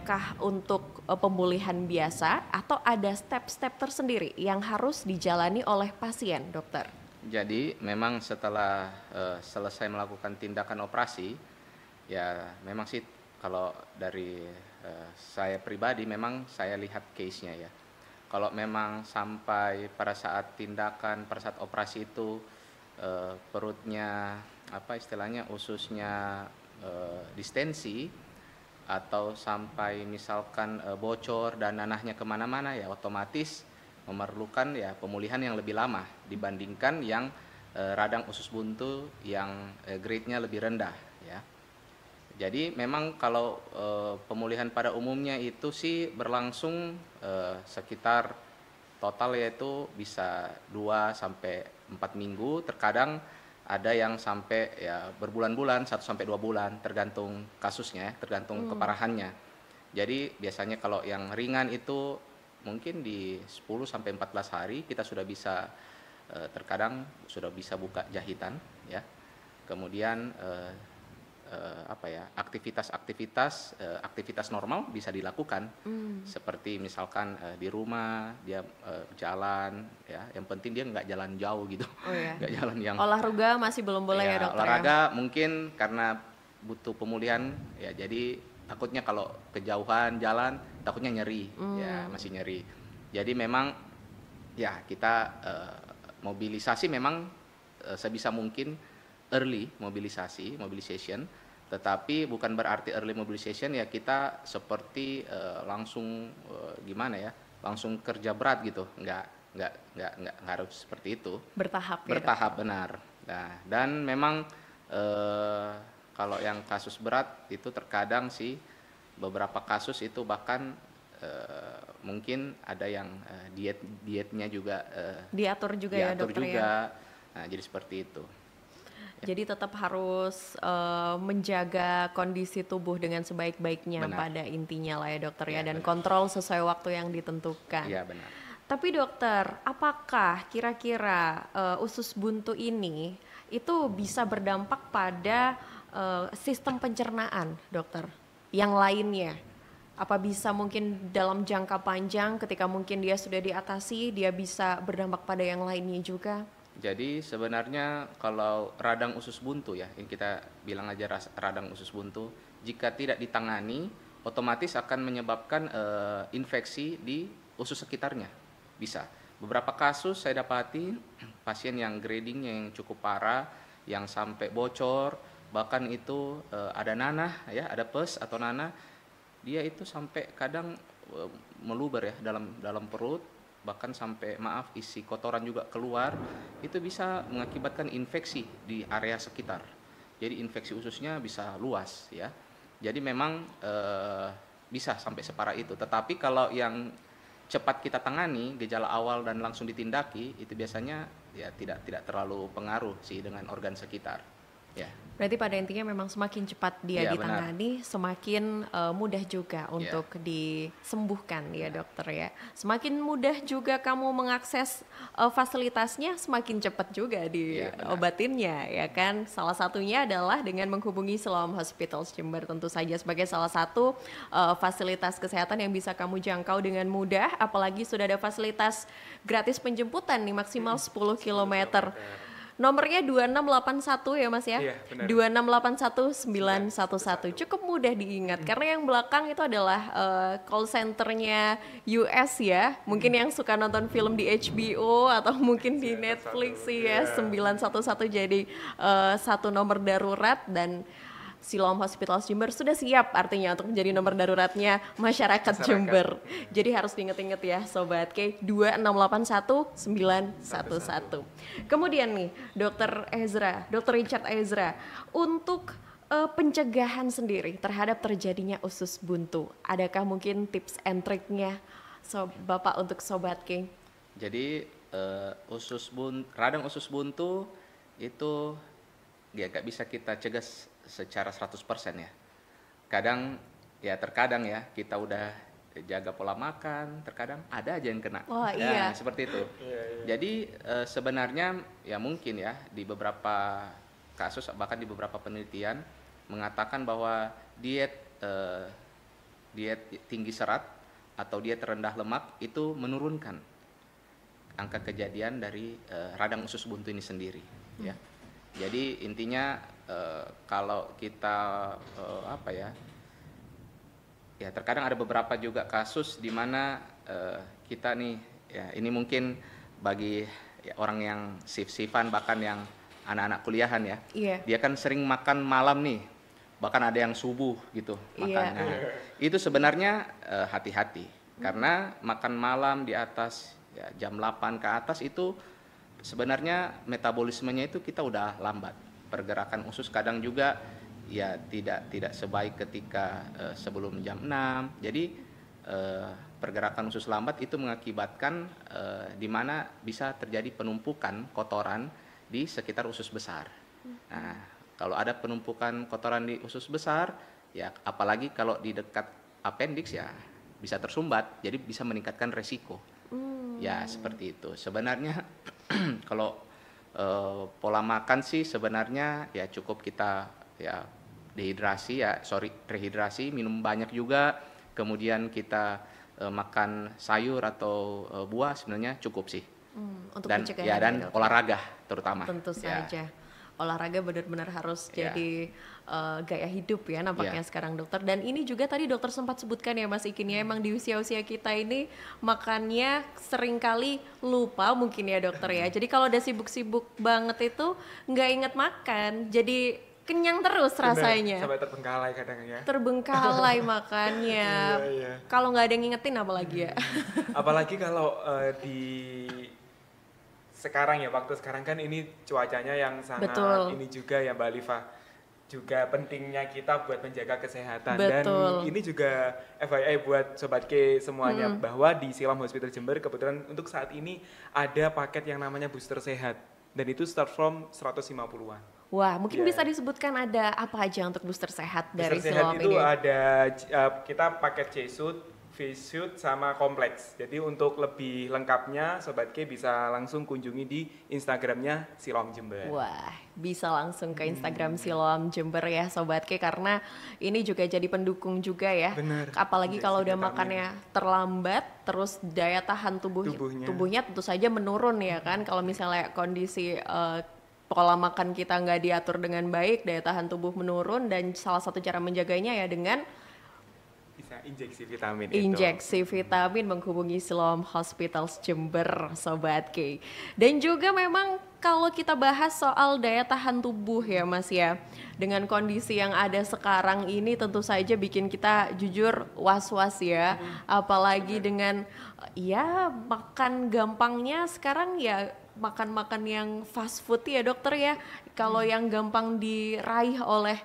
kah untuk pemulihan biasa atau ada step-step tersendiri yang harus dijalani oleh pasien, dokter? Jadi memang setelah selesai melakukan tindakan operasi, ya memang sih kalau dari saya pribadi memang saya lihat case-nya ya. Kalau memang sampai pada saat tindakan, pada saat operasi itu perutnya apa istilahnya ususnya distensi atau sampai misalkan bocor dan nanahnya kemana-mana ya otomatis memerlukan ya pemulihan yang lebih lama dibandingkan yang radang usus buntu yang grade-nya lebih rendah ya. Jadi memang kalau pemulihan pada umumnya itu sih berlangsung sekitar total yaitu bisa 2 sampai 4 minggu, terkadang ada yang sampai ya berbulan-bulan 1 sampai 2 bulan tergantung kasusnya, tergantung keparahannya. Jadi biasanya kalau yang ringan itu mungkin di 10 sampai 14 hari kita sudah bisa terkadang sudah bisa buka jahitan ya. Kemudian aktivitas normal bisa dilakukan seperti misalkan di rumah dia jalan ya yang penting dia nggak jalan jauh gitu. Nggak jalan yang olahraga masih belum boleh ya dokter olahraga mungkin karena butuh pemulihan ya jadi takutnya kalau kejauhan jalan takutnya nyeri ya masih nyeri jadi memang ya kita mobilisasi memang sebisa mungkin early mobilisation, tetapi bukan berarti early mobilisation ya kita seperti langsung gimana ya, langsung kerja berat gitu, nggak harus seperti itu. Bertahap benar. Nah, dan memang kalau yang kasus berat itu terkadang sih beberapa kasus itu bahkan mungkin ada yang dietnya juga diatur juga ya dokter juga. Ya. Nah, jadi seperti itu. Jadi tetap harus menjaga kondisi tubuh dengan sebaik-baiknya pada intinya lah ya dokter ya dan kontrol sesuai waktu yang ditentukan. Iya benar. Tapi dokter, apakah kira-kira usus buntu ini itu bisa berdampak pada sistem pencernaan dokter yang lainnya? Apa bisa mungkin dalam jangka panjang ketika mungkin dia sudah diatasi dia bisa berdampak pada yang lainnya juga? Jadi sebenarnya kalau radang usus buntu ya, yang kita bilang aja radang usus buntu, jika tidak ditangani, otomatis akan menyebabkan infeksi di usus sekitarnya. Bisa. Beberapa kasus saya dapati pasien yang gradingnya yang cukup parah, yang sampai bocor, bahkan itu ada nanah ya, ada pus atau nanah, dia itu sampai kadang meluber ya dalam perut. Bahkan sampai isi kotoran juga keluar, itu bisa mengakibatkan infeksi di area sekitar. Jadi infeksi ususnya bisa luas ya. Jadi memang bisa sampai separah itu. Tetapi kalau yang cepat kita tangani, gejala awal dan langsung ditindaki, itu biasanya ya tidak terlalu pengaruh sih dengan organ sekitar. Ya. Berarti pada intinya memang semakin cepat dia ditangani, semakin mudah juga untuk disembuhkan ya dokter ya. Semakin mudah juga kamu mengakses fasilitasnya, semakin cepat juga diobatinnya ya kan. Salah satunya adalah dengan menghubungi Siloam Hospitals Jember tentu saja sebagai salah satu fasilitas kesehatan yang bisa kamu jangkau dengan mudah. Apalagi sudah ada fasilitas gratis penjemputan nih maksimal 10 km. Nomornya 2681 ya Mas ya. Iya, benar. 2681911. Cukup mudah diingat karena yang belakang itu adalah call centernya US ya. Mungkin yang suka nonton film di HBO atau mungkin di Netflix sih ya. 911 jadi satu nomor darurat dan Siloam Hospitals Jember sudah siap artinya untuk menjadi nomor daruratnya masyarakat Jember. Jadi harus diinget-inget ya Sobat K, 2681911. Kemudian nih Dr. Richard Ezra, untuk pencegahan sendiri terhadap terjadinya usus buntu, adakah mungkin tips and triknya Bapak untuk Sobat K? Jadi radang usus buntu itu ya nggak bisa kita cegah secara 100% ya. Terkadang ya kita udah jaga pola makan, terkadang ada aja yang kena. Oh Ya, iya. seperti itu. Jadi sebenarnya ya mungkin ya di beberapa kasus bahkan di beberapa penelitian mengatakan bahwa diet tinggi serat atau diet rendah lemak itu menurunkan angka kejadian dari radang usus buntu ini sendiri. Ya, jadi intinya kalau kita ya terkadang ada beberapa juga kasus di mana kita nih ya ini mungkin bagi ya, orang yang shift-shiftan bahkan yang anak-anak kuliahan ya, dia kan sering makan malam nih, bahkan ada yang subuh gitu makannya. Itu sebenarnya hati-hati karena makan malam di atas ya, jam 8 ke atas itu sebenarnya metabolismenya itu kita udah lambat. Pergerakan usus kadang juga ya tidak sebaik ketika sebelum jam 6. Jadi pergerakan usus lambat itu mengakibatkan di mana bisa terjadi penumpukan kotoran di sekitar usus besar. Nah, kalau ada penumpukan kotoran di usus besar, ya apalagi kalau di dekat appendix ya bisa tersumbat, jadi bisa meningkatkan resiko. Ya seperti itu. Sebenarnya kalau pola makan sih sebenarnya ya cukup kita ya rehidrasi, minum banyak juga, kemudian kita makan sayur atau buah sebenarnya cukup sih. Untuk Dan pencegahan dan ya, olahraga terutama. Tentu ya. saja. Olahraga benar-benar harus jadi gaya hidup ya nampaknya sekarang dokter. Dan ini juga tadi dokter sempat sebutkan ya Mas Ikin ya, emang di usia-usia kita ini makannya seringkali lupa mungkin ya dokter ya. Jadi kalau udah sibuk-sibuk banget itu nggak inget makan, jadi kenyang terus rasanya. Sampai terbengkalai kadang ya. Terbengkalai makannya. Kalau nggak ada yang ngingetin apalagi ya. Apalagi kalau di sekarang ya, waktu sekarang kan ini cuacanya yang sangat ini juga ya Mbak Alifa, juga pentingnya kita buat menjaga kesehatan. Dan ini juga FYI buat Sobat K semuanya, bahwa di Siloam Hospital Jember kebetulan untuk saat ini ada paket yang namanya booster sehat, dan itu start from 150-an. Wah, mungkin bisa disebutkan ada apa aja untuk booster sehat dari Siloam ini? Booster sehat itu ada, kita paket C-suit, V-suit, sama kompleks. Jadi untuk lebih lengkapnya Sobat K bisa langsung kunjungi di Instagramnya Siloam Jember. Wah, bisa langsung ke Instagram Siloam Jember ya Sobat K, karena ini juga jadi pendukung juga ya. Bener. Apalagi kalau udah makannya terlambat, terus daya tahan tubuhnya tentu saja menurun ya kan. Kalau misalnya kondisi pola makan kita nggak diatur dengan baik, daya tahan tubuh menurun, dan salah satu cara menjaganya ya dengan injeksi vitamin. Injeksi vitamin, menghubungi Siloam Hospital Jember Sobat K. Dan juga memang kalau kita bahas soal daya tahan tubuh ya Mas ya, dengan kondisi yang ada sekarang ini tentu saja bikin kita jujur was-was ya. Apalagi dengan ya makan gampangnya sekarang ya, makan-makan yang fast food ya dokter ya. Kalau yang gampang diraih oleh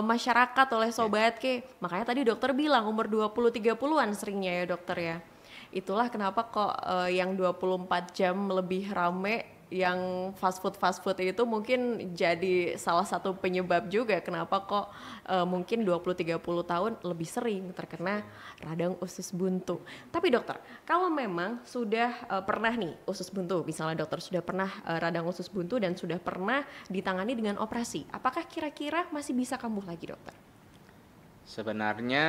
masyarakat, oleh Sobat K, makanya tadi dokter bilang umur 20-30an seringnya ya dokter ya. Itulah kenapa kok yang 24 jam lebih rame yang fast food itu mungkin jadi salah satu penyebab juga kenapa kok mungkin 20-30 tahun lebih sering terkena radang usus buntu. Tapi dokter, kalau memang sudah pernah nih usus buntu, misalnya dokter sudah pernah radang usus buntu dan sudah pernah ditangani dengan operasi, apakah kira-kira masih bisa kambuh lagi dokter? Sebenarnya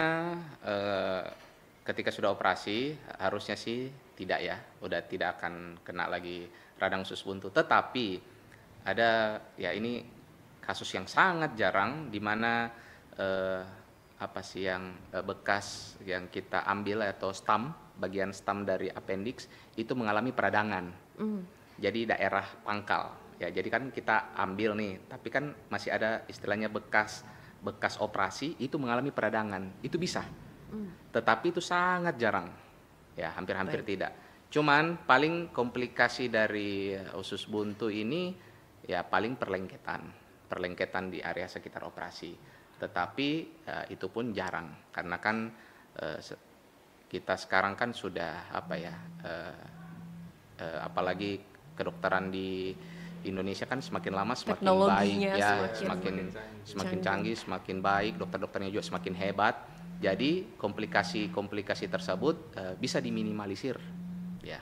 ketika sudah operasi harusnya sih tidak ya, udah tidak akan kena lagi radang usus buntu. Tetapi ada ya ini kasus yang sangat jarang di mana bekas yang kita ambil atau bagian stam dari appendix itu mengalami peradangan. Jadi daerah pangkal. Ya, jadi kan kita ambil nih, tapi kan masih ada istilahnya bekas operasi itu mengalami peradangan. Itu bisa. Tetapi itu sangat jarang. Ya, hampir-hampir tidak. Cuman paling komplikasi dari usus buntu ini ya paling perlengketan. perlengketan di area sekitar operasi. Tetapi itu pun jarang karena kan kita sekarang kan sudah apalagi kedokteran di Indonesia kan semakin lama semakin baik ya, semakin canggih, semakin baik, dokter-dokternya juga semakin hebat. Jadi komplikasi-komplikasi tersebut bisa diminimalisir ya.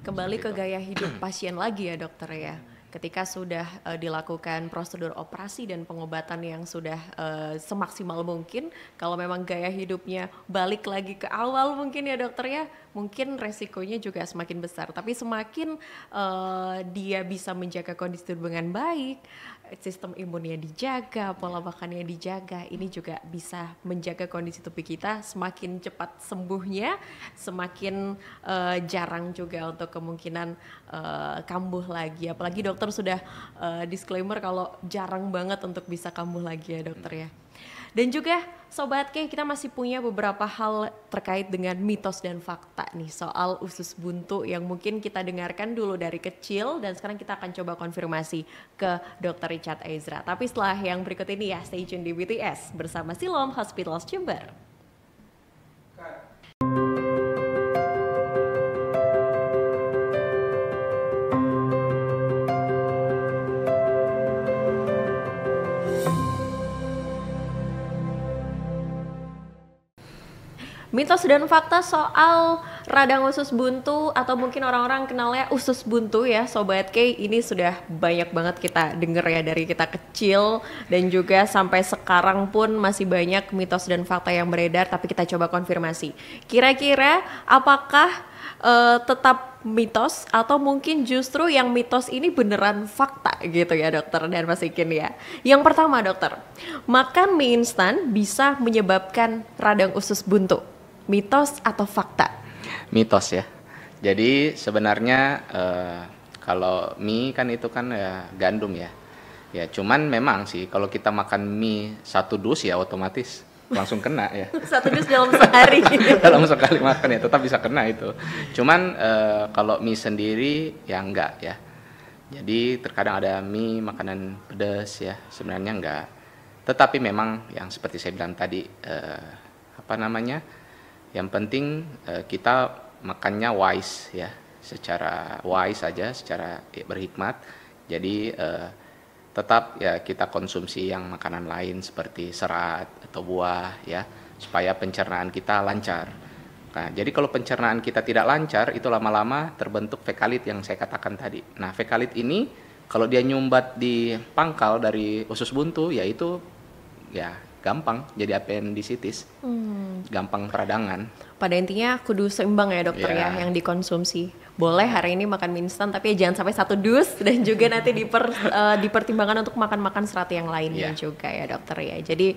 Kembali ke gaya hidup pasien lagi ya dokter ya. Ketika sudah dilakukan prosedur operasi dan pengobatan yang sudah semaksimal mungkin, kalau memang gaya hidupnya balik lagi ke awal mungkin ya dokter ya, mungkin resikonya juga semakin besar. Tapi semakin dia bisa menjaga kondisi tubuh dengan baik, sistem imunnya dijaga, pola makannya dijaga, ini juga bisa menjaga kondisi tubuh kita semakin cepat sembuhnya, semakin jarang juga untuk kemungkinan kambuh lagi. Apalagi dokter sudah disclaimer kalau jarang banget untuk bisa kambuh lagi ya dokter ya. Dan juga Sobat K, kita masih punya beberapa hal terkait dengan mitos dan fakta nih soal usus buntu yang mungkin kita dengarkan dulu dari kecil dan sekarang kita akan coba konfirmasi ke Dr. Richard Ezra. Tapi setelah yang berikut ini ya, stay tune di BTS bersama Siloam Hospitals Jember. Mitos dan fakta soal radang usus buntu atau mungkin orang-orang kenalnya usus buntu ya Sobat K, ini sudah banyak banget kita denger ya dari kita kecil dan juga sampai sekarang pun masih banyak mitos dan fakta yang beredar, tapi kita coba konfirmasi. Kira-kira apakah tetap mitos atau mungkin justru yang mitos ini beneran fakta gitu ya dokter dan Mas Ikin ya. Yang pertama dokter, makan mie instan bisa menyebabkan radang usus buntu. Mitos atau fakta? Mitos ya. Jadi sebenarnya kalau mie kan itu kan ya gandum ya. Ya cuman memang sih kalau kita makan mie 1 dus ya otomatis langsung kena ya. 1 dus dalam sehari. Dalam sekali makan ya tetap bisa kena itu. Cuman kalau mie sendiri ya enggak ya. Jadi terkadang ada mie makanan pedas ya, sebenarnya enggak. Tetapi memang yang seperti saya bilang tadi yang penting kita makannya wise ya, secara wise saja, secara berhikmat. Jadi tetap ya kita konsumsi yang makanan lain seperti serat atau buah ya, supaya pencernaan kita lancar. Nah, jadi kalau pencernaan kita tidak lancar, itu lama-lama terbentuk fekalit yang saya katakan tadi. Nah, fekalit ini kalau dia nyumbat di pangkal dari usus buntu, ya itu ya gampang jadi apendisitis, gampang peradangan. Pada intinya kudu seimbang ya dokter ya yang dikonsumsi. Boleh hari ini makan mie instan tapi ya jangan sampai 1 dus dan juga nanti dipertimbangkan untuk makan serat yang lainnya juga ya dokter ya. Jadi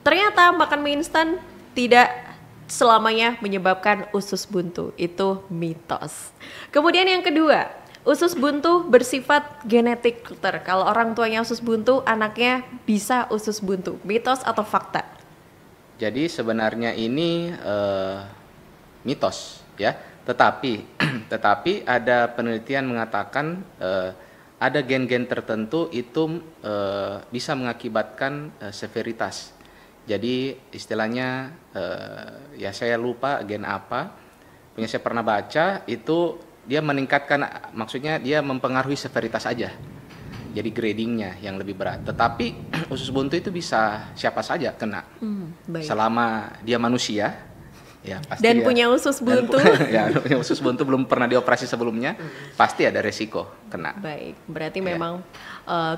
ternyata makan mie instan tidak selamanya menyebabkan usus buntu, itu mitos. Kemudian yang kedua, usus buntu bersifat genetik dokter. Kalau orang tuanya usus buntu, anaknya bisa usus buntu. Mitos atau fakta? Jadi sebenarnya ini mitos ya. Tetapi ada penelitian mengatakan ada gen-gen tertentu itu bisa mengakibatkan severitas. Jadi istilahnya ya saya lupa gen apa. Punya saya pernah baca itu dia meningkatkan, maksudnya dia mempengaruhi severitas aja. Jadi gradingnya yang lebih berat. Tetapi usus buntu itu bisa siapa saja kena. Selama dia manusia, ya pasti. Dan punya usus buntu. Ya, punya usus buntu belum pernah dioperasi sebelumnya, pasti ada resiko kena. Baik, berarti memang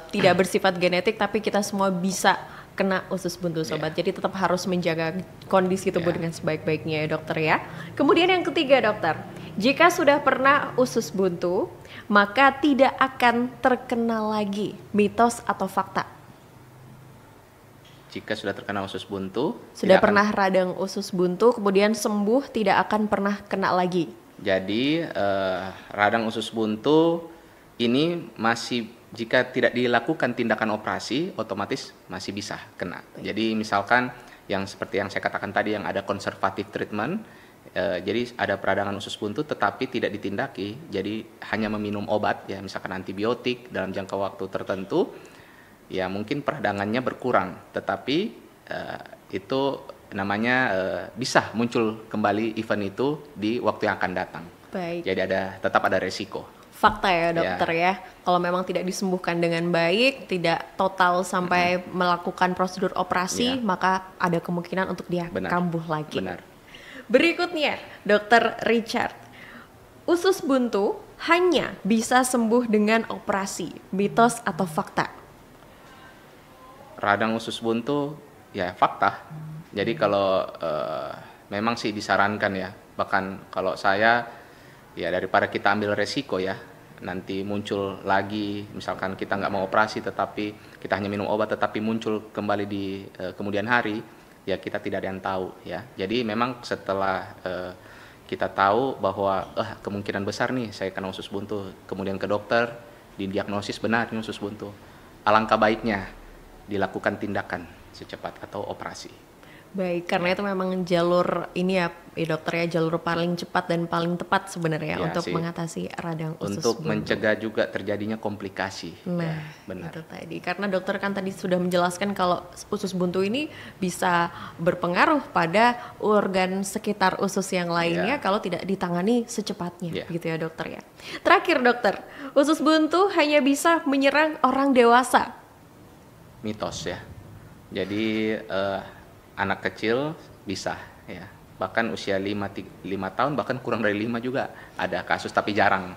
tidak bersifat genetik, tapi kita semua bisa kena usus buntu sobat. Jadi tetap harus menjaga kondisi tubuh dengan sebaik-baiknya ya dokter ya. Kemudian yang ketiga dokter, jika sudah pernah usus buntu, maka tidak akan terkena lagi. Mitos atau fakta? Jika sudah terkena usus buntu, sudah pernah radang usus buntu, kemudian sembuh, tidak akan pernah kena lagi. Jadi radang usus buntu ini masih, jika tidak dilakukan tindakan operasi, otomatis masih bisa kena. Jadi misalkan yang seperti yang saya katakan tadi, yang ada conservative treatment, jadi ada peradangan usus buntu tetapi tidak ditindaki, jadi hanya meminum obat ya, misalkan antibiotik dalam jangka waktu tertentu, ya mungkin peradangannya berkurang, tetapi itu namanya bisa muncul kembali event itu di waktu yang akan datang. Baik. Jadi tetap ada resiko. Fakta ya dokter ya, kalau memang tidak disembuhkan dengan baik, tidak total sampai melakukan prosedur operasi, maka ada kemungkinan untuk dia kambuh lagi. Benar. Berikutnya, Dokter Richard, usus buntu hanya bisa sembuh dengan operasi, mitos atau fakta? Radang usus buntu ya fakta. Jadi kalau memang sih disarankan ya, bahkan kalau saya ya daripada kita ambil resiko ya, nanti muncul lagi, misalkan kita nggak mau operasi tetapi kita hanya minum obat tetapi muncul kembali di kemudian hari, ya kita tidak ada yang tahu ya. Jadi memang setelah kita tahu bahwa kemungkinan besar nih saya kena usus buntu, kemudian ke dokter, didiagnosis benar ini usus buntu, alangkah baiknya dilakukan tindakan secepat atau operasi. Baik, karena itu memang jalur ini ya dokter ya, jalur paling cepat dan paling tepat sebenarnya Ya, untuk mengatasi radang usus untuk buntu. mencegah juga terjadinya komplikasi. Nah, ya, benar. itu tadi. Karena dokter kan tadi sudah menjelaskan kalau usus buntu ini bisa berpengaruh pada organ sekitar usus yang lainnya kalau tidak ditangani secepatnya, gitu ya dokter ya. Terakhir dokter, usus buntu hanya bisa menyerang orang dewasa. Mitos ya. Jadi anak kecil bisa ya, bahkan usia 5 tahun bahkan kurang dari 5 juga ada kasus, tapi jarang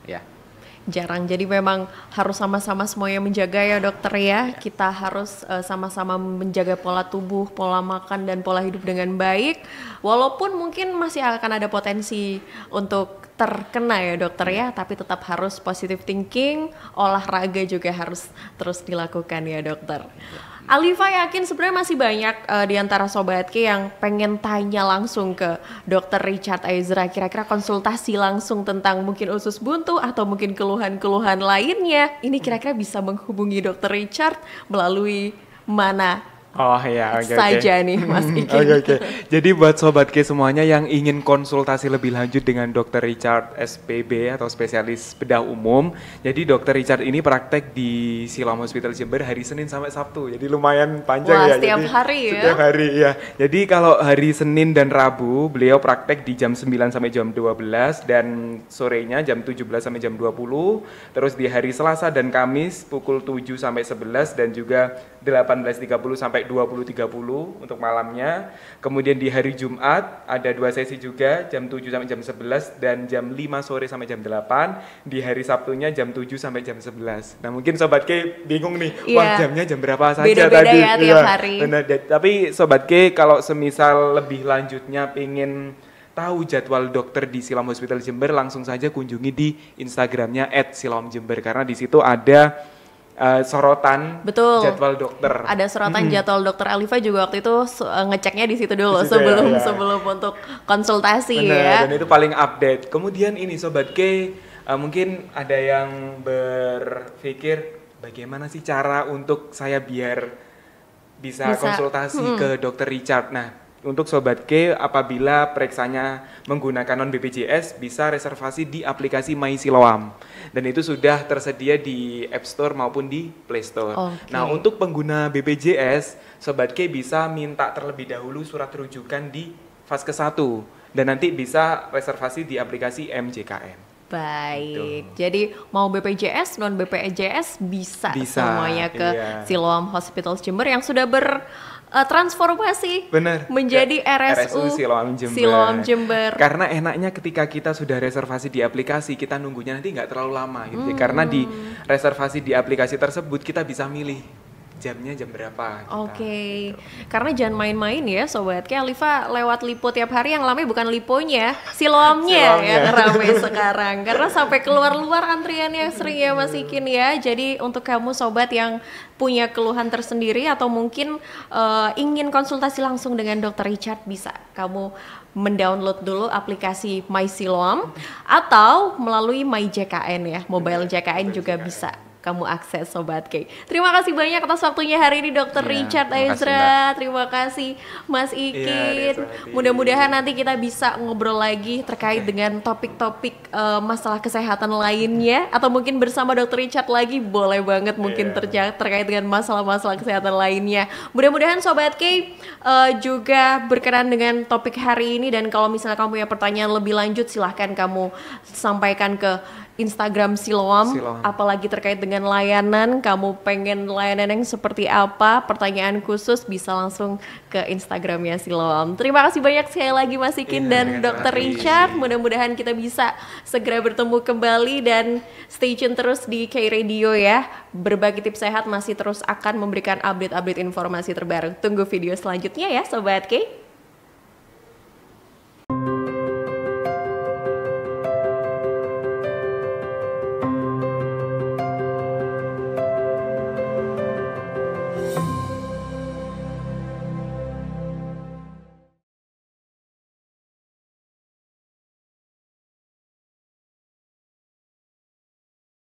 ya. Jarang, jadi memang harus sama-sama semuanya menjaga ya dokter ya. Kita harus sama-sama menjaga pola tubuh, pola makan dan pola hidup dengan baik. Walaupun mungkin masih akan ada potensi untuk terkena ya dokter ya, tapi tetap harus positive thinking, olahraga juga harus terus dilakukan ya dokter. Alifa yakin sebenarnya masih banyak di antara Sobat K yang pengen tanya langsung ke Dr. Richard Ezra, kira-kira konsultasi langsung tentang mungkin usus buntu atau mungkin keluhan-keluhan lainnya. Ini kira-kira bisa menghubungi Dr. Richard melalui mana? Oh ya, saja nih Mas Iki. Oke. Jadi buat Sobat K semuanya yang ingin konsultasi lebih lanjut dengan Dr. Richard SPB atau spesialis bedah umum. Jadi Dr. Richard ini praktek di Siloam Hospital Jember hari Senin sampai Sabtu. Jadi lumayan panjang. Wah, ya. Setiap Jadi, hari ya. Setiap hari ya. Jadi kalau hari Senin dan Rabu beliau praktek di jam 9 sampai jam 12 dan sorenya jam 17 sampai jam 20. Terus di hari Selasa dan Kamis pukul 7 sampai 11 dan juga 18.30 sampai 20.30 untuk malamnya. Kemudian di hari Jumat ada 2 sesi juga, jam 7 sampai jam 11 dan jam 5 sore sampai jam 8. Di hari Sabtunya jam 7 sampai jam 11. Nah mungkin Sobat K bingung nih, wah jamnya jam berapa saja beda-beda tadi. Ya tiap hari. Benar, tapi Sobat K kalau semisal lebih lanjutnya pengen tahu jadwal dokter di Siloam Hospital Jember, langsung saja kunjungi di Instagramnya @siloamjember karena di situ ada sorotan jadwal dokter. Ada sorotan jadwal dokter Alifa juga waktu itu ngeceknya di situ dulu sebelum untuk konsultasi. Bener, ya. Dan itu paling update. Kemudian ini Sobat K, mungkin ada yang berpikir bagaimana sih cara untuk saya biar bisa konsultasi ke dokter Richard. Nah, untuk Sobat K, apabila periksanya menggunakan non-BPJS, bisa reservasi di aplikasi My Siloam. Dan itu sudah tersedia di App Store maupun di Play Store. Nah, untuk pengguna BPJS, Sobat K bisa minta terlebih dahulu surat rujukan di Vaskes 1. Dan nanti bisa reservasi di aplikasi MJKN. Baik, jadi mau BPJS, non BPJS bisa semuanya ke Siloam Hospital Jember yang sudah transformasi menjadi RSU Siloam Jember. Karena enaknya ketika kita sudah reservasi di aplikasi, kita nunggunya nanti nggak terlalu lama gitu. Karena di reservasi di aplikasi tersebut kita bisa milih jamnya jam berapa. Gitu. Karena jangan main-main ya Sobat K, Alifa lewat Lipo tiap hari yang ramai bukan Liponya, Siloamnya yang ramai sekarang. Karena sampai keluar-luar antriannya sering ya Mas Ikin ya. Jadi untuk kamu Sobat yang punya keluhan tersendiri atau mungkin ingin konsultasi langsung dengan Dr. Richard, bisa kamu mendownload dulu aplikasi My Siloam atau melalui My JKN ya, mobile JKN juga bisa kamu akses Sobat K. Terima kasih banyak atas waktunya hari ini Dr. Iya, Richard terima kasih, Ezra. Mbak. Terima kasih Mas Iya, Ikin. Rizwati. Mudah-mudahan nanti kita bisa ngobrol lagi terkait dengan topik-topik masalah kesehatan lainnya, atau mungkin bersama Dr. Richard lagi boleh banget mungkin terkait dengan masalah-masalah kesehatan lainnya. Mudah-mudahan Sobat K juga berkenan dengan topik hari ini, dan kalau misalnya kamu punya pertanyaan lebih lanjut silahkan kamu sampaikan ke Instagram Siloam, apalagi terkait dengan layanan, kamu pengen layanan yang seperti apa, pertanyaan khusus bisa langsung ke Instagramnya Siloam. Terima kasih banyak sekali lagi Mas Ikin dan Dr. Richard, mudah-mudahan kita bisa segera bertemu kembali, dan stay tune terus di K Radio ya. Berbagi tips sehat masih terus akan memberikan update-update informasi terbaru. Tunggu video selanjutnya ya Sobat K.